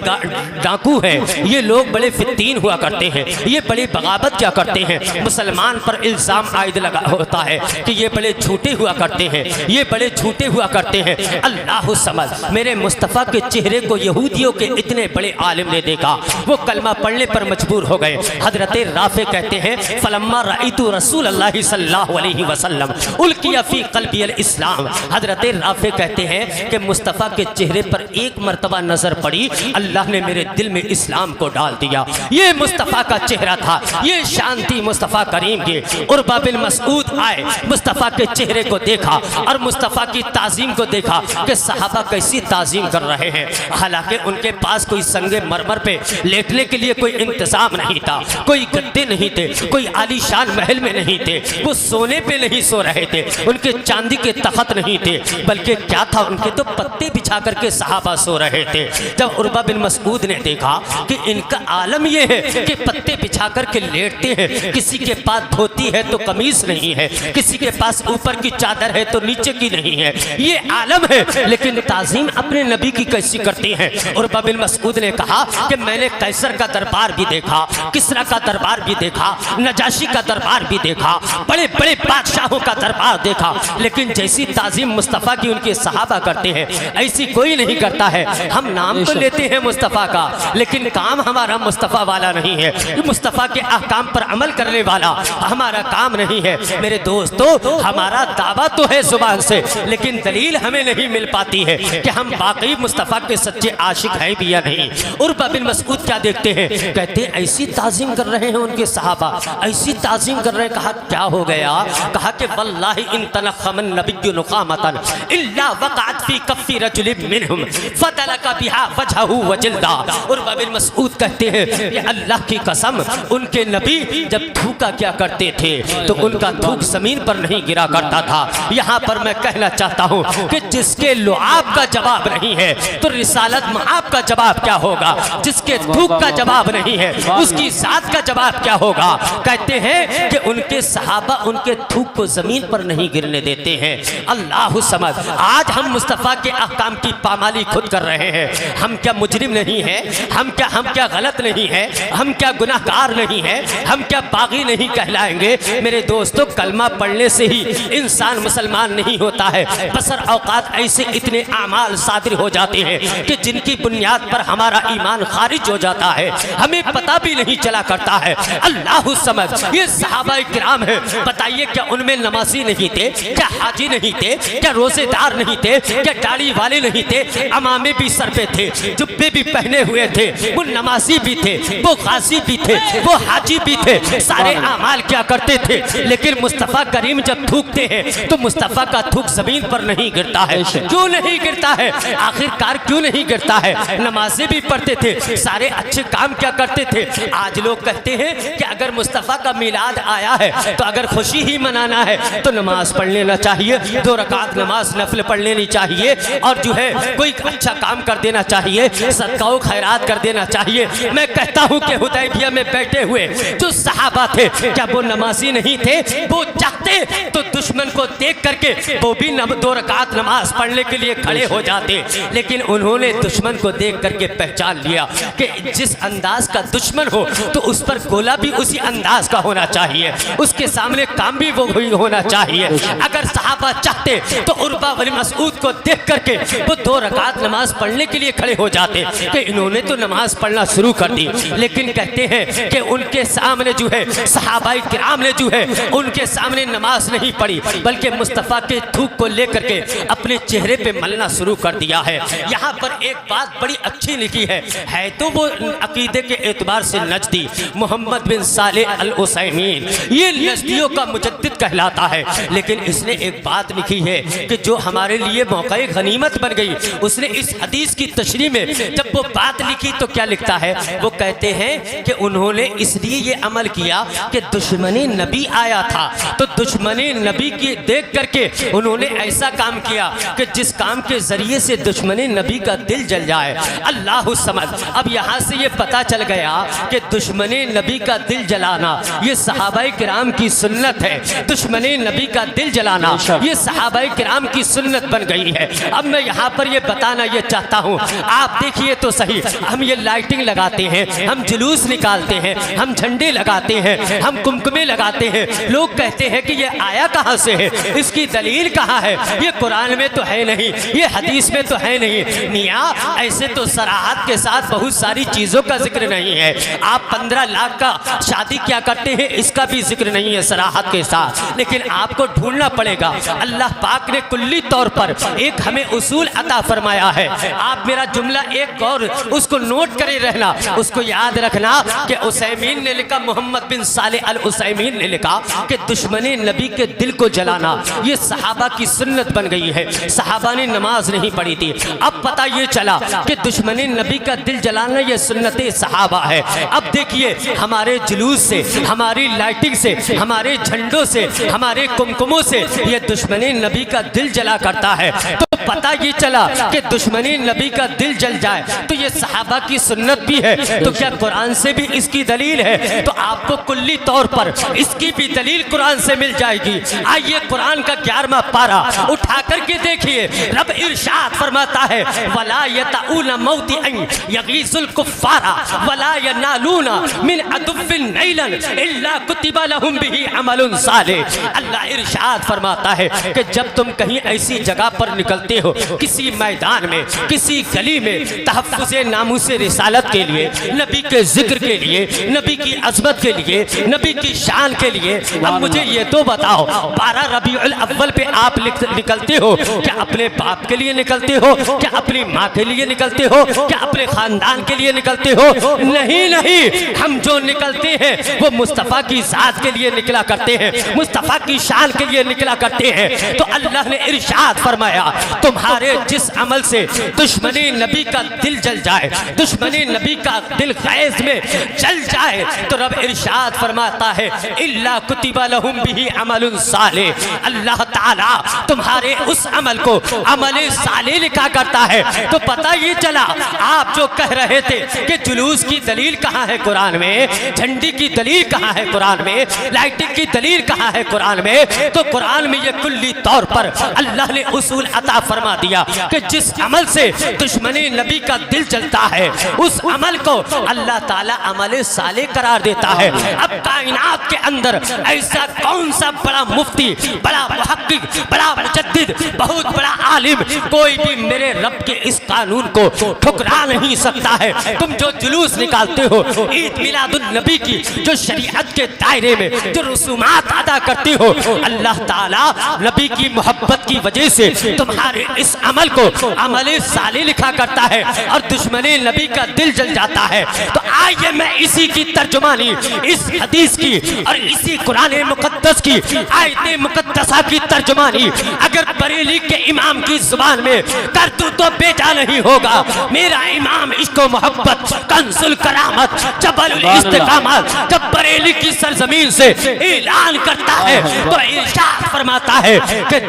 डाकू हैं, ये लोग बड़े फित्तीन हुआ करते हैं, ये बड़ी बगावत क्या करते हैं। मुसलमान पर इल्ज़ाम आयद लगा होता है कि ये बड़े झूठे हुआ करते हैं, ये बड़े झूठे हुआ करते हैं। अल्लाह समझ मेरे मुस्तफ़ा के चेहरे को यहूदियों के इतने बड़े आलिम ने देखा, वो कलमा पढ़ने पर मजबूर हो गए। हजरत राफे कहते हैं फलम्मा रअयतु रसूल अल्लाह सल्लल्लाहु अलैहि वसल्लम उल्किया फी क़ल्बी अल इस्लाम। हजरत राफे कहते हैं कि मुस्तफ़ा के चेहरे पर एक मरतबा नजर पड़ी, अल्लाह ने मेरे दिल में इस्लाम को डाल दिया। ये मुस्तफ़ा का चेहरा था, ये शांति मुस्तफ़ा करीम की। उर्वा बिन मसऊद आए, मुस्तफ़ा के चेहरे को देखा और मुस्तफ़ा की ताज़ीम को देखा कि सहाबा कैसी ताज़ीम कर रहे हैं। हालांकि उनके पास कोई संगे मरमर पे लेटने के लिए कोई इंतजाम नहीं था, कोई गद्दे नहीं थे, कोई आलीशान महल में नहीं थे, वो सोने पे नहीं सो रहे थे, उनके चांदी के तख्त नहीं थे, बल्कि क्या था उनके तो पत्ते बिछा करके सहाबा सो रहे थे। जब उर्वा बिन मसऊद ने देखा कि इनका आलम यह है कि पत्ते बिछा करके लेटते हैं, किसी के पास धोती है तो कमीज नहीं है, किसी के पास ऊपर की चादर है तो नीचे की नहीं है, ये आलम है, लेकिन ताज़ीम अपने नबी की कैसी करती हैं। उर्वा बिन मसऊद ने कहा कि मैंने कैसर का दरबार भी देखा, किस्रा का दरबार भी देखा, नजाशी का दरबार भी देखा, बड़े बड़े बादशाहों का दरबार देखा, लेकिन जैसी ताज़ीम मुस्तफ़ा की उनके सहाबा करते हैं ऐसी कोई नहीं करता है। हम नाम तो लेते हैं मुस्तफ़ा का, लेकिन काम हमारा मुस्तफ़ा वाला नहीं है, मुस्तफ़ा के अहकाम पर अमल करने वाला हमारा काम नहीं है। मेरे दोस्तों, हमारा दावा तो है जुबान से, लेकिन दलील हमें नहीं मिल पाती है कि हम वाकई मुस्तफ़ा के सच्चे आशिक हैं भी या नहीं। उर्वा बिन मसऊद क्या देखते हैं, कहते हैं ऐसी ताज़ीम कर रहे हैं उनके सहाबा, ऐसी ताज़ीम कर रहे हैं। कहा क्या हो गया? कहा कि वल्लाहि इन तनखमन नबिय्यु नुक़ामतन इल्ला वक़अत फी कफ़्फ़ि रजुलिन मिनहुम फतलका बिहा वजहहु व जिल्दा। उर्वा बिन मसऊद कहते हैं कि अल्लाह की कसम उनके नबी जब थूका क्या करते थे तो उनका थूक ज़मीन पर नहीं गिरा करता था। यहाँ पर मैं कहना चाहता हूँ कि जिसके लुआब का जवाब नहीं है तो रिसालत महाब का जवाब क्या होगा? जिसके थूक का जवाब नहीं है उसकी जात का जवाब क्या होगा? कहते हैं कि उनके सहाबा उनके थूक को जमीन पर नहीं गिरने देते हैं। अल्लाह समझ। आज हम मुस्तफ़ा के अहकाम की पामाली खुद कर रहे हैं। हम क्या मुजरिम नहीं है? हम क्या गलत नहीं है? हम क्या गुनाहगार नहीं है? हम क्या बागी नहीं कहलाएंगे? मेरे दोस्तों, कलमा पढ़ने से ही इंसान मुसलमान नहीं होता है। बसर औकात ऐसे इतने आमाल सादिर हो जाते हैं कि जिनकी बुनियाद पर हमारा ईमान खारिज हो जाता है, हमें पता भी नहीं चला करता है। अल्लाह समझ। ये सहाबा किराम है, बताइए क्या उनमें नमाजी नहीं थे? क्या हाजी नहीं थे? क्या रोजेदार नहीं थे? क्या दाढ़ी वाले नहीं थे? अमामे भी सर पे थे, जुब्बे भी पहने हुए थे, वो नमाजी भी थे, वो गाजी भी थे, वो हाजी भी थे, सारे अमाल क्या करते थे। लेकिन मुस्तफ़ा करीम जब थूकते हैं तो मुस्तफ़ा का थूक जमीन पर नहीं गिरता है। क्यों नहीं गिरता है? आखिरकार क्यों नहीं गिरता है? नमाजें भी पढ़ते थे, सारे अच्छे काम क्या करते थे। आज लोग कहते हैं कि अगर मुस्तफ़ा का मिलाद आया है तो अगर खुशी ही मनाना है तो नमाज पढ़ लेना चाहिए, 2 रकात नमाज नफल पढ़ लेनी चाहिए, और जो है कोई अच्छा काम कर देना चाहिए, सदका व खैरात कर देना चाहिए। मैं कहता हूँ कि हुदैबिया में बैठे हुए जो सहाबा थे, क्या वो नमाजी नहीं थे? वो चाहते तो दुश्मन को देख करके वो भी 2 रकात नमाज पढ़ने के लिए खड़े हो जाते, लेकिन उन्होंने दुश्मन को देख करके पहचान लिया कि जिस अंदाज का दुश्मन हो तो उस पर गोला भी उसी अंदाज का होना चाहिए, उसके सामने काम भी वो ही होना चाहिए। अगर सहाबा चाहते तो उर्वा बिन मसूद को देख करके वो 2 रकात नमाज पढ़ने के लिए खड़े हो जाते कि इन्होंने तो नमाज पढ़ना शुरू कर दी। लेकिन कहते हैं कि उनके सामने जो है सहाबाई किराम ने जो है उनके सामने नमाज नहीं पढ़ी, बल्कि मुस्तफ़ा के थूक को लेकर के अपने चेहरे पे मलना शुरू कर दिया है। यहाँ पर एक बात बड़ी अच्छी लिखी है तो वो अकीदे के एतबार से नजदी मोहम्मद बिन सालेह अल उसैमीन, ये नजदियों का मुजद्दिद कहलाता है। लेकिन इसने एक बात लिखी है कि जो हमारे लिए मौक़े गनीमत बन गई। उसने इस हदीस की तशरीह में जब वो बात लिखी तो क्या लिखता है? वो कहते हैं कि उन्होंने इसलिए ये अमल किया कि दुश्मनी नबी आया था, तो दुश्मनी नबी की देख करके उन्होंने ऐसा काम किया कि जिस काम के जरिए से दुश्मनी नबी का दिल जल जाए। अल्लाह समझ। अब यहाँ से ये पता चल गया कि दुश्मनी नबी का दिल जलाना ये सहाबाए किराम की सुन्नत है। दुश्मनी नबी का दिल जलाना ये सहाबाए किराम की सुन्नत बन गई है। अब मैं यहाँ पर ये बताना ये चाहता हूँ, आप देखिए तो सही, हम ये लाइटिंग लगाते हैं, हम जुलूस निकालते हैं, हम झंडे लगाते हैं, हम कुमकुमे लगाते हैं। लोग कहते हैं कि ये आया कहाँ से है, इसकी दलील कहाँ है? ये कुरान में तो है नहीं, ये हदीस में तो है नहीं। मियाँ, ऐसे तो सराहत के साथ बहुत सारी चीज़ों का जिक्र नहीं है। आप 15 लाख का शादी क्या करते हैं, इसका भी जिक्र नहीं है सराहत के साथ। लेकिन आपको ढूंढना पड़ेगा। अल्लाह पाक ने कुल्ली तौर पर एक हमें उसूल अता फरमाया है। आप मेरा जुमला एक और उसको नोट करे रहना, उसको याद रखना कि उसैमीन ने लिखा, मोहम्मद बिन सालेह अल उसैमीन ने लिखा कि दुश्मनी नबी के दिल को जलाना ये सहाबा की सुन्नत बन गई है। सहाबा ने नमाज नहीं पढ़ी थी। अब पता ये चला कि दुश्मनी नबी का दिल जलाना ये सुन्नत सहाबा है। अब देखिए, हमारे जुलूस से, हमारी लाइटिंग से, हमारे झंडों से, हमारे कुमकुमों से ये दुश्मनी नबी का दिल जला करता है। तो पता ये चला कि दुश्मनी नबी का दिल जल जाए तो ये सहाबा की सुन्नत भी है। तो क्या कुरान से भी इसकी दलील है? तो आपको कुल्ली तौर पर इसकी भी दलील कुरान से मिल जाएगी। आइए कुरान का 11वां पारा उठा करके देखिए, रब इरशाद फरमाता है, वला यतऊना मौती अन यगीजुल कुफ्फारा वला यनालूना मिन अदुव्विन नैलन इल्ला कुतिबा लहुम बिही अमलुन सालिह। अल्लाह इरशाद फरमाता है कि जब तुम कहीं ऐसी जगह पर निकलते हो, किसी मैदान में, किसी गली में, तहफ्फुज़े नामूसे रिसालत के लिए, नबी के जिक्र के लिए, नबी की अज़मत के लिए, नबी की शान के लिए, अब मुझे ये तो बताओ, 12 रबीउल अव्वल पे आप निकलते हो, क्या अपने बाप के लिए निकलते हो? क्या अपनी माँ के लिए निकलते हो? क्या अपने खानदान के लिए निकलते हो? नहीं नहीं, हम जो निकलते हैं वो मुस्तफ़ा की ज़ात के लिए निकला करते हैं, मुस्तफ़ा की शान के लिए निकला करते हैं। तो अल्लाह ने इरशाद फरमाया, तुम्हारे जिस अमल से दुश्मनी नबी का दिल जल जाए, दुश्मनी नबी का दिल गैज़ में जल जाए, तो रब इरशाद फरमाता है, इल्ला कुतिबा लहुम बिही अमलुन सालिह। अल्लाह ताला तुम्हारे उस अमल को अमल सालिह लिखा करता है। तो पता ये चला, आप जो कह रहे थे कि जुलूस की दलील कहाँ है कुरान में, झंडी की दलील कहाँ है कुरान में, लाइटिंग की दलील कहाँ है कुरान में। तो कुरान में ये कुल्ली तौर पर अल्लाह ने उसूल अता फरमा दिया कि जिस अमल से दुश्मनी नबी का दिल जलता है उस अमल को अल्लाह ताला अमल साले करार देता है। अब कायनात के अंदर ऐसा कौन सा बड़ा मुफ्ती, बड़ा मुहक्किक, बड़ा मुजद्दिद, बहुत बड़ा आलिम, कोई भी मेरे रब के इस कानून को ठुकरा नहीं सकता है। तुम जो जुलूस निकालते हो ईद मिलादुन नबी की, जो शरीयत के दायरे में जो रसूमात अदा करते हो, अल्लाह ताला नबी की मोहब्बत की वजह से तुम्हारे इस अमल को अमल साले लिखा करता है और दुश्मनी नबी का दिल जल जाता है। तो आइए मैं इसी की तर्जुमानी, इस हदीस की और इसी कुरान मुकद्दस की आयत मुकद्दसा की तर्जुमानी अगर बरेली के इमाम की जुबान में कर दूं तो बेजा नहीं होगा। मेरा इमाम इसको मोहब्बत कंसुल करामत जबलुल इस्तिकामत जब बरेली की सरजमीन से ऐलान करता है तो इरशाद फरमाता है कि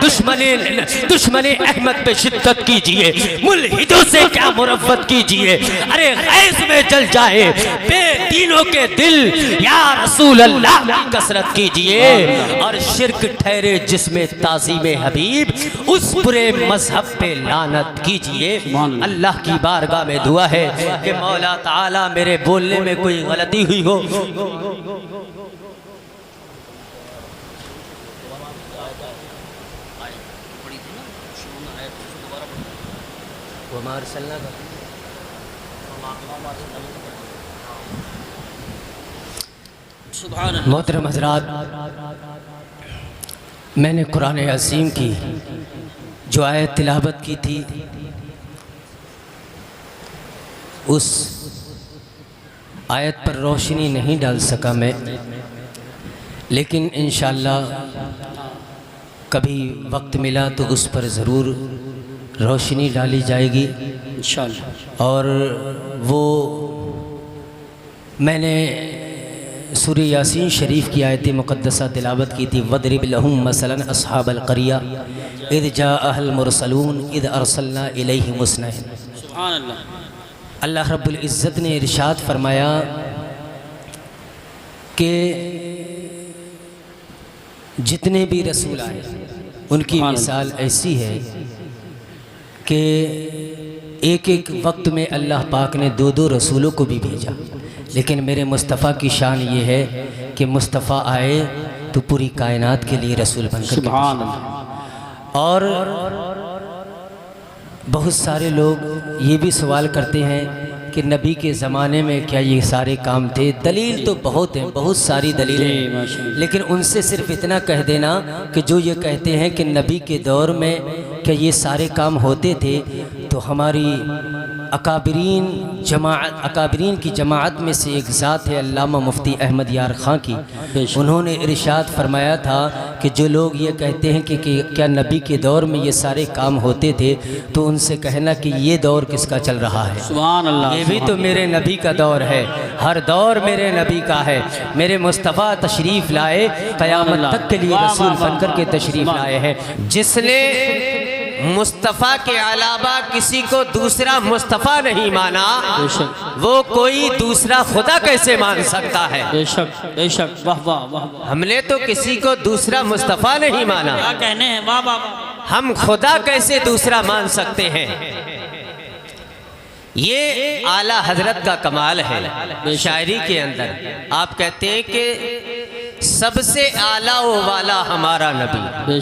दुश्मने अहमद पे शिद्दत कीजिए, मुल्हिदों से क्या मुरव्वत कीजिए, अरे गैस में जल जाए बेदीनों के दिल, या रसूल अल्लाह की कसरत कीजिए। और शिर्क ठहरे जिसमें ताज़ीम हबीब, उस बुरे मजहब पे लानत कीजिए। अल्लाह की बारगाह में दुआ है कि मौला ताला मेरे बोलने में कोई गलती हुई हो मोहतरम हज़रात, मैंने कुरान अज़ीम की जो आयत तिलावत की थी उस आयत पर रोशनी नहीं डाल सका मैं, लेकिन इंशाअल्लाह कभी वक्त मिला तो उस पर ज़रूर रोशनी डाली जाएगी इंशाअल्लाह। और वो मैंने सूरह यासीन शरीफ की आयत मुक़द्दसा तिलावत की थी। वदरिब लहुम मसलन अस्हाबल क़रिया इज़ जाअहल मुरसलून इज़ अरसलना इलैहिम मुस्नैन। सुभान अल्लाह। अल्लाह रब्बुल इज़्ज़त ने इरशाद फरमाया कि जितने भी रसूल आए उनकी मिसाल ऐसी है कि एक एक वक्त में अल्लाह पाक ने दो दो रसूलों को भी भेजा, लेकिन मेरे मुस्तफ़ा की शान ये है कि मुस्तफ़ा आए तो पूरी कायनात के लिए रसूल बनकर। और बहुत सारे लोग ये भी सवाल करते हैं कि नबी के ज़माने में क्या ये सारे काम थे। दलील तो बहुत हैं, बहुत सारी दलीलें, लेकिन उनसे सिर्फ इतना कह देना कि जो ये कहते हैं कि नबी के दौर में क्या ये सारे काम होते थे, तो हमारी अकाबरीन की जमात में से एक ज़ात है अल्लामा मुफ्ती अहमद यार ख़ां की। उन्होंने इरशाद फरमाया था कि जो लोग ये कहते हैं कि क्या नबी के दौर में ये सारे काम होते थे, तो उनसे कहना कि ये दौर किसका चल रहा है। सुभान अल्लाह। ये भी तो मेरे नबी का दौर है, हर दौर मेरे नबी का है। मेरे मुस्तफ़ा तशरीफ़ लाए, क़यामत तक के लिए रसूल बनकर के तशरीफ़ लाए हैं। जिसने मुस्तफ़ा के अलावा किसी को दूसरा मुस्तफ़ा नहीं माना, वो कोई दूसरा खुदा कैसे मान सकता है। बेशक बेशक, वाह वाह वाह। हमने तो किसी को दूसरा मुस्तफ़ा नहीं माना, क्या कहने हैं, वाह वाह। हम खुदा कैसे दूसरा मान सकते हैं। ये आला हजरत का कमाल है शायरी के अंदर। आप कहते हैं कि सबसे आला व वाला हमारा नबी,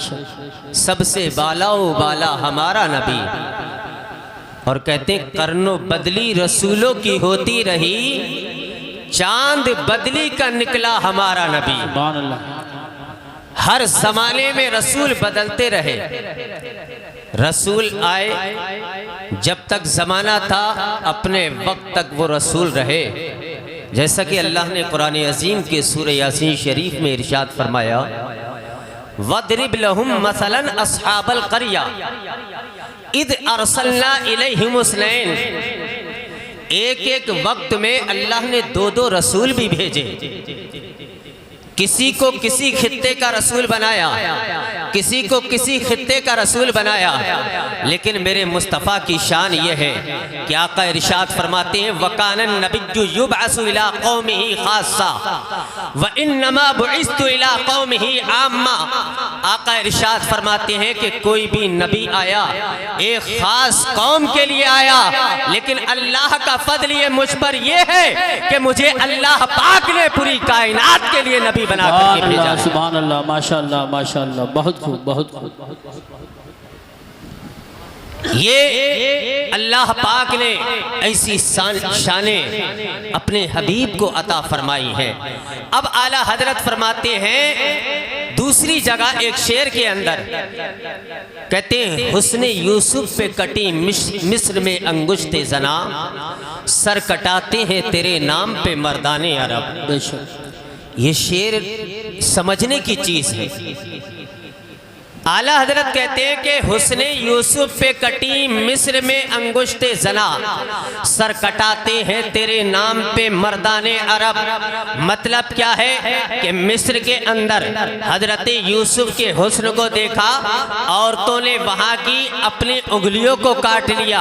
सबसे बाला व बाला हमारा नबी। और कहते हैं करनो बदली रसूलों की होती रही, चांद बदली का निकला हमारा नबी। हर जमाने में रसूल बदलते रहे, रसूल आए, जब तक ज़माना था अपने वक्त तक वो रसूल रहे। जैसा कि अल्लाह ने कुरान अज़ीम के सूरह यासीन शरीफ में इरशाद फरमाया, वदरिब लहुम मसलन अस्हाबल क़रिया इद अरसलना इलैहिम मुस्नैन। एक एक वक्त में अल्लाह ने दो दो रसूल भी भेजे। किसी को किसी खित्ते का रसूल बनाया, किसी को किसी खित्ते का रसूल बनाया, लेकिन मेरे मुस्तफ़ा की शान ये है कि आका इरशाद फरमाते हैं वकानन नबिय्यु युबअसु इला कौमिही खास्सा व इन्नमा बुइस्तु इला कौमिही आम्मा। आका इरशाद फरमाते हैं कि कोई भी नबी आया एक खास कौम के लिए आया, लेकिन अल्लाह का फजल ये मुझ पर ये है कि मुझे अल्लाह पाक ने पूरी कायनात के लिए नबी बना करके भेजा। सुभान अल्लाह, माशाअल्लाह माशाअल्लाह, बहुत खूब बहुत खूब। ये अल्लाह पाक ने ऐसी शाने अपने हबीब को अता फरमाई है। अब आला हजरत फरमाते हैं दूसरी जगह एक शेर के अंदर, कहते हैं हुस्ने यूसुफ पे कटी मिस्र में अंगुश्ते जना, सर कटाते हैं तेरे नाम पे मर्दाने अरब। ये शेर समझने की चीज है। आला हजरत कहते हैं कि हुस्ने यूसुफ पे कटी मिस्र में अंगुश्ते जना, सर कटाते हैं तेरे नाम पे मर्दाने अरब। मतलब क्या है कि मिस्र के अंदर हजरत यूसुफ के हुस्न को देखा, औरतों ने वहां की अपनी उंगलियों को काट लिया।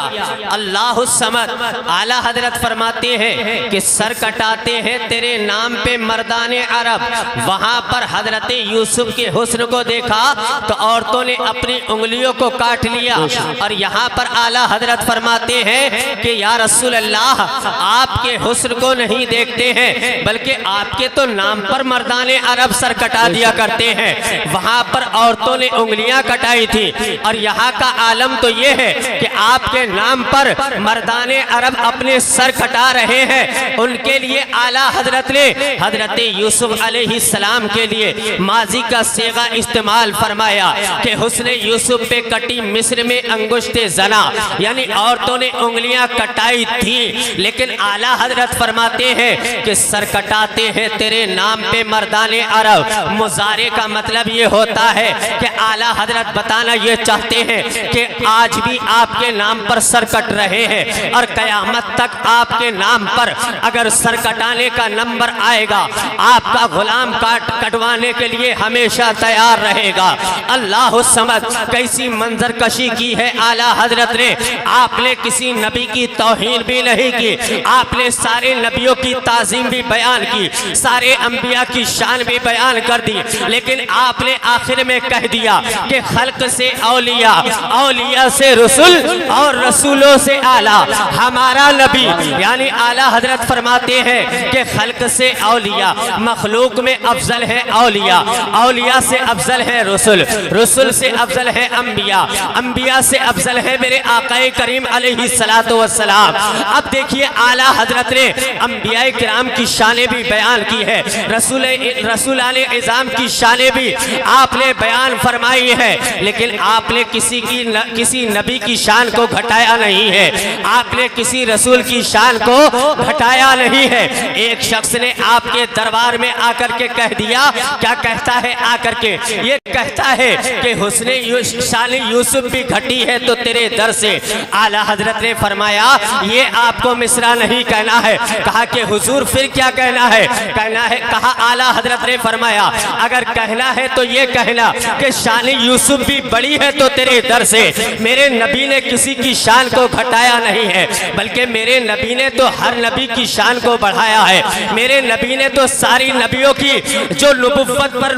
अल्लाह समद। आला हजरत फरमाते हैं कि सर कटाते हैं तेरे नाम पे मर्दाने अरब। वहां पर हजरत यूसुफ के हुस्न को देखा तो औरतों ने अपनी उंगलियों को काट लिया। और यहाँ पर आला हजरत फरमाते हैं कि या रसूल अल्लाह, आपके हुस्न को नहीं देखते हैं बल्कि आपके तो नाम पर मर्दाने अरब सर कटा दिया करते हैं। वहाँ पर औरतों ने उंगलियां कटाई थी। और यहाँ का आलम तो ये है कि आपके नाम पर मर्दाने अरब अपने सर कटा रहे हैं। उनके लिए आला हजरत ने हजरत यूसुफ अलैहिस्सलाम के लिए माजी का सेगा इस्तेमाल फरमाया कि हुस्ने यूसुफ पे कटी मिस्र में अंगुश्ते जना, यानी औरतों ने उंगलियां कटाई थी, लेकिन आला हजरत फरमाते हैं कि सर कटाते हैं तेरे नाम पे मर्दाने अरब। मुजारे का मतलब ये होता है कि आला हजरत बताना ये चाहते हैं कि आज भी आपके नाम पर सर कट रहे हैं और कयामत तक आपके नाम पर अगर सर कटाने का नंबर आएगा, आपका गुलाम कटवाने के लिए हमेशा तैयार रहेगा। अल्लाह समझ कैसी मंजर कशी की है आला हजरत ने। आपने किसी नबी की तौहीन भी नहीं की, आपने सारे नबियों की ताजीम भी बयान की, सारे अंबिया की शान भी बयान कर दी, लेकिन आपने आखिर में कह दिया कि खल्क से औलिया, औलिया से रसूल और रसूलों से आला हमारा नबी। यानी आला हजरत फरमाते हैं कि खल्क से औलिया, मखलूक में अफजल है औलिया, औलिया से अफजल है रसूल, रसूल से अफजल है अंबिया, अंबिया से अफजल है मेरे आकाए करीम अलैहिस्सलातु वस्सलाम। अब देखिए आला हजरत ने अंबिया किराम की शाने भी बयान की है, रसूलाने इज़ाम की शाने भी आपने बयान फरमाई है, लेकिन आपने किसी नबी की शान को घटाया नहीं है, आपने किसी रसूल की शान को घटाया नहीं है। एक शख्स ने आपके दरबार में आकर के कह दिया, क्या कहता है आकर के? ये कहता है कि हुस्ने शान यूसुफ भी घटी है तो तेरे दर से। आला हजरत ने फरमाया ये आपको मिसरा नहीं कहना है। कहा कि हुजूर फिर क्या कहना है? कहना है, कहा आला हजरत ने फरमाया अगर कहना है तो ये कहना कि शान यूसुफ भी बड़ी है तो तेरे दर से। मेरे नबी ने किसी की शान को घटाया नहीं है, बल्कि मेरे नबी ने तो हर नबी की शान को बढ़ाया है। मेरे नबी ने तो सारी नबियों की जो नबुव्वत पर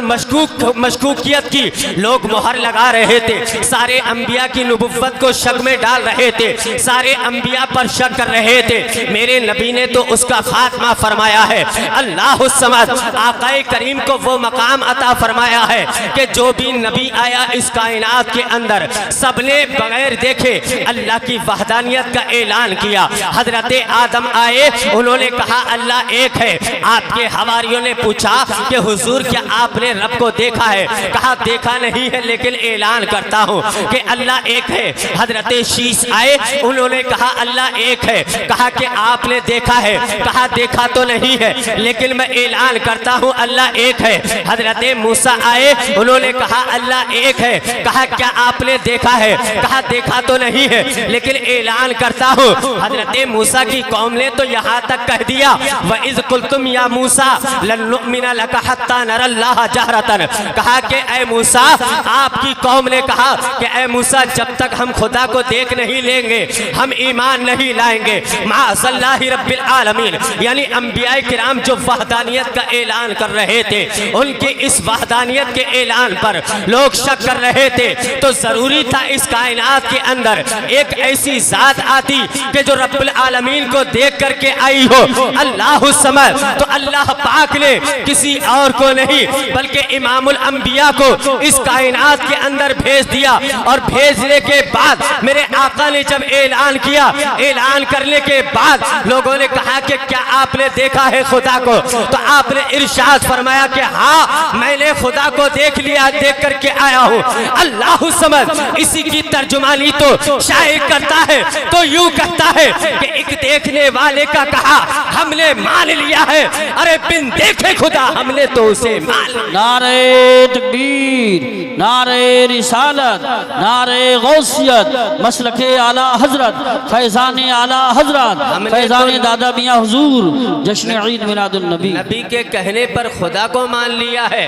मशकूकियत की लोग मोहर लगा रहे थे, सारे अंबिया की नबुव्वत को शक में डाल रहे थे, सारे अंबिया पर शक कर रहे थे, मेरे नबी ने तो उसका खात्मा फरमाया है। अल्लाह समद। आकाए करीम को वो मकाम अता फरमाया है कि जो भी नबी आया इस कायनात के अंदर सबने बगैर देखे अल्लाह की वहदानियत का ऐलान किया। हजरत आदम आए, उन्होंने कहा अल्लाह एक है। आपके हवारियों ने पूछा कि हुजूर क्या आपने रब को देखा है? कहा देखा नहीं है, लेकिन ऐलान करता हूँ कि अल्लाह एक है। हजरत शीश आए, उन्होंने कहा अल्लाह एक है। कहा कि आपने देखा है? कहा देखा तो नहीं है, लेकिन मैं ऐलान करता हूँ अल्लाह एक है। हजरत मूसा आए, उन्होंने कहा अल्लाह एक है। कहा क्या आपने देखा है? कहा देखा तो नहीं है, लेकिन ऐलान करता हूँ। हजरत मूसा की कौम ने तो यहाँ तक कह दिया व इज़ कुल्तुम या मूसा लन नुअमिना लका हत्ता नरल्लाह जहरतन। कहा कि ऐ मूसा आपकी कौम ने कहा कि ऐ मूसा, जब तक हम खुदा को देख नहीं लेंगे हम ईमान नहीं लाएंगे। माअज़ल्लाहि रब्बिल आलमीन, यानी अंबिया किराम जो वहदानियत का ऐलान कर रहे थे, उनकी इस वहदानियत के ऐलान पर लोग शक कर रहे थे। तो जरूरी था इस कायनात के अंदर एक ऐसी जात आती कि जो रब्बुल आलमीन को देख करके आई हो, अल्लाहु समद। तो अल्लाह पाक ने किसी और को नहीं बल्कि इमामुल अंबिया को इस कायनात के अंदर भेज दिया। और भेजने के बाद मेरे आका ने जब ऐलान किया, ऐलान करने के बाद लोगों ने कहा कि क्या आपने देखा है खुदा को? तो आपने इरशाद फरमाया कि हाँ, मैंने खुदा को देख लिया, देख करके आया हूँ। अल्लाहु समद। इसी की तर्जुमानी तो शायर करता है, तो यूं कहता है कि एक देखने वाले का कहा हमने मान लिया है, अरे बिन देखे खुदा हमने तो उसे मान लिया। नारे तकबीर, नारे रिसालत, नारे गौसियत, मसलके आला हजरत, फैजाने आला हजरत, फैजाने दादा मियाँ हुजूर, जश्न ईद मिलादुन नबी। नबी के कहने पर खुदा को मान लिया है।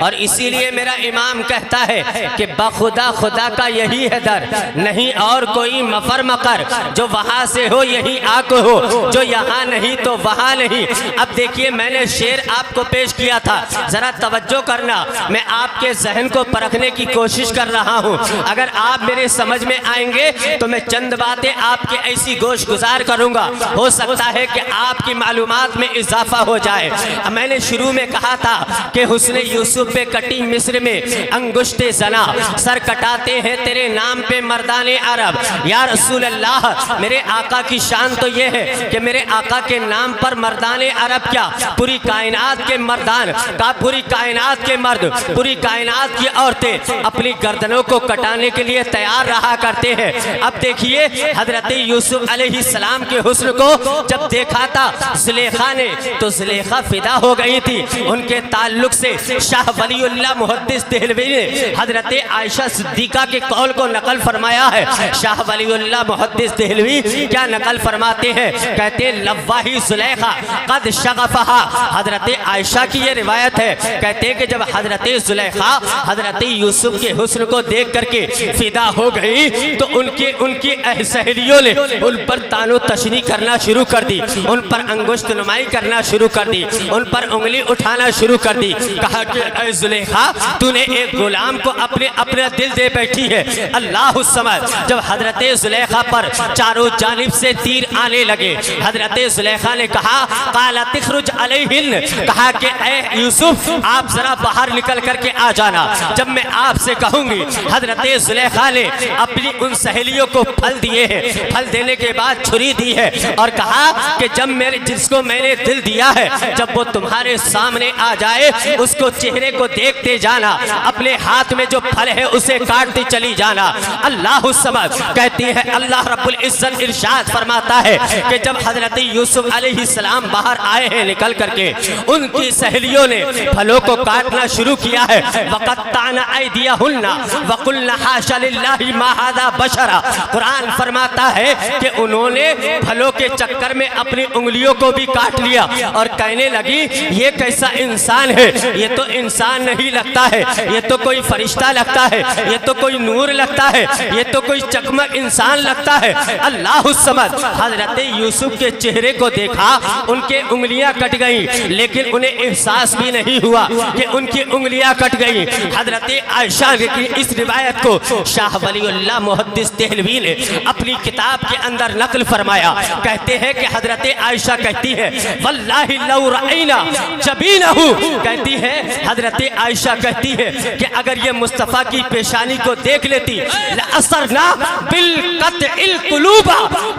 और इसीलिए मेरा इमाम कहता है कि बखुदा खुदा का यही है दर, नहीं और कोई मफर मकर, जो वहाँ से हो यही आक हो, जो यहाँ नहीं तो वहाँ नहीं। अब देखिए, मैंने शेर आपको पेश किया था, जरा तवज्जो करना, मैं आपके जहन को परखने की कोशिश कर रहा हूँ। अगर आप मेरे समझ में आएंगे तो मैं चंद बातें आपके ऐसी गोश गुजार करूँगा, हो सकता है कि आपकी मालूमात में इजाफा हो जाए। मैंने शुरू में कहा था कि हुस्ने यूसुफ पे कटी मिस्र में अंगुश्ते जना, सर कटाते हैं तेरे नाम पे मर्दाने अरब। या रसूल अल्लाह, मेरे आका की शान तो ये है कि मेरे आका के नाम पर मर्दाने अरब क्या, पूरी कायनात के मर्दान का, पूरी कायनात के मर्द, पूरी कायनात की औरतें अपनी गर्दनों को कटाने के लिए तैयार रहा करते हैं। अब देखिए, हजरत यूसुफ अलैहिस्सलाम के हुस्न को जब देखा था जुलेखा ने, तो जुलेखा फिदा हो गई थी। उनके ताल्लुक से शाह वलीउल्लाह मुहद्दिस देहलवी ने हजरत आयशा सिद्दीका के कौल को नकल फरमाया है। शाह वलीउल्लाह मुहद्दिस देहलवी क्या नकल फरमाते हैं? कहते हैं लव्वाही जुलेखा कद शगफहा। हजरत आयशा की ये रिवायत है, कहते हैं कि जब हजरत जुलेखा हजरत यूसुफ के हुस्न को देख करके फिदा हो गई तो उनकी सहेलियों ने उन पर तानो तशनी करना शुरू कर दी, उन पर अंगुश्त नुमाई करना शुरू कर दी, उन पर उंगली उठाना शुरू कर दी। कहा कि ऐ जुलेखा, तूने एक गुलाम को अपना दिल दे बैठी है। अल्लाहु समद। जब हजरत जुलेखा पर चारों जानिब से तीर आने लगे, हजरत जुलेखा ने कहा काला तिखरुज अलैहिन, कहा कि ऐ यूसुफ, आप जरा बाहर निकल करके आ जाना, जब मैं आपसे कहूंगी। हजरत जुलेखा ने अपनी उन सहेलियों को फल दिए हैं, फल देने के बाद छुरी दी है और कहा कि जब जिसको मैंने दिल दिया है, जब वो तुम्हारे सामने आ जाए उसको चेहरे को देखते जाना, अपने हाथ में जो फल है उसे काटते चली जाना। अल्लाहु समद। कहती है अल्लाह रब्बुल इज्जत इरशाद फरमाता है कि जब हजरत यूसुफ अलैहिस्सलाम बाहर आए हैं निकल करके, उनकी सहेलियों ने फलों को काटना शुरू किया है। वक़त्ताना ऐदियहुन्ना वक़ुल्ना हाशा लिल्लाहि मा हाज़ा बशरा। कुरान फरमाता है कि उन्होंने फलों के चक्कर में अपनी उंगलियों को भी काट लिया और कहने लगी ये कैसा इंसान है, ये तो इंसान नहीं लगता है, ये तो कोई फरिश्ता लगता है, ये तो कोई नूर लगता है, ये तो कोई चकमक इंसान लगता है। अल्लाहु समद। हजरत यूसुफ के चेहरे को देखा, उनके उंगलियां कट गई, लेकिन उन्हें एहसास भी नहीं हुआ कि उनकी उंगलियां कट गई। हजरत आयशा की इस रिवायत को शाह वलीउल्लाह मुहद्दिस देहलवी ने अपनी किताब के अंदर नकल फरमाया। कहते हैं कि हजरत आयशा कहती है वल्लाहि लौ रअयना जबीनहु, कहती है हजरत आयशा कहती है कि अगर ये मुस्तफ़ा की पेशानी को देख लेती लअसरना बिल कत्इल कुलूबा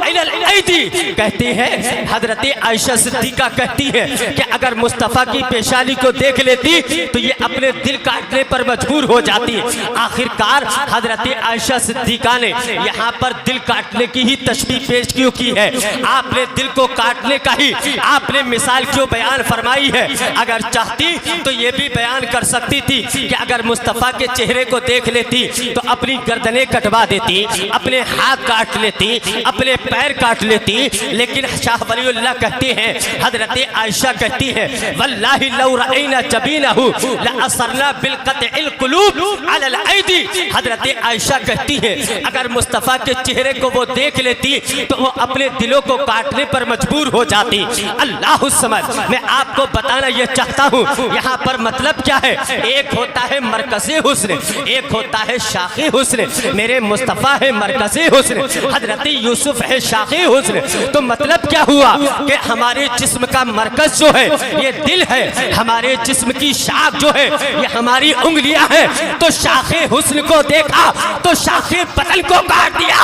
इलल ऐदी। कहती है हजरत आयशा सिद्दीका कहती है कि अगर मुस्तफ़ा की पेशानी को देख लेती तो ये अपने दिल काटने पर मजबूर हो जाती। आखिरकार हजरत आयशा सिद्दीका ने यहाँ पर दिल काटने की ही तशबीह पेश क्यों की है? आपने दिल को काटने का ही आपने मिसाल क्यों बयान फरमाई है? अगर चाहती तो ये भी बयान कर सकती थी कि अगर मुस्तफ़ा के चेहरे को देख लेती तो अपनी गर्दनें कटवा देती, अपने हाथ काट लेती, अपने पैर काट लेती। लेकिन शाह वलीउल्लाह कहती हैं, हजरत आयशा कहती है वल्लाहि लौ रअयना जबीनहु लअसरना बिल कत्इल कुलूब अलल ऐदी। हजरत आयशा कहती है अगर मुस्तफ़ा के चेहरे को वो देख लेती तो वो अपने दिलों को काटने पर मजबूर हो जाती। अल्लाह समझ, मैं आपको बताना ये चाहता हूँ यहाँ पर मतलब क्या है। एक होता है मरकज़े हुस्न, एक होता है शाखे हुस्न। मेरे मुस्तफ़ा है मरकज़े हुस्न, हजरत यूसुफ है शाखे हुस्न। तो मतलब क्या हुआ कि हमारे जिस्म का मरकज जो है ये दिल है, हमारे जिस्म की शाख जो है ये हमारी उंगलियां हैं। तो शाखे हुस्न को देखा तो शाखे बदन को काट दिया,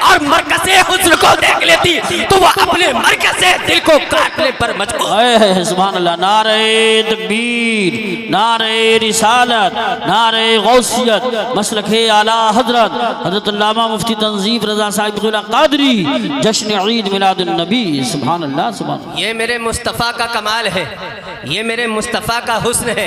और मरकज़े हुस्न को देख लेती तो वो अपने मरकज़े दिल को काटने पर मजबूर। सुभान अल्लाह। नारे तकबीर, नारे रिसालत, नारे गौसियत, मसलक आला हजरत हजरत अल्लामा मुफ्ती तंजीफ रजा साहिब कादरी, जश्न ईद मिलादुन नबी। सुभान अल्लाह, सुभान अल्लाह। ये मेरे मुस्तफ़ा का कमाल है, ये मेरे मुस्तफ़ा का हुस्न है।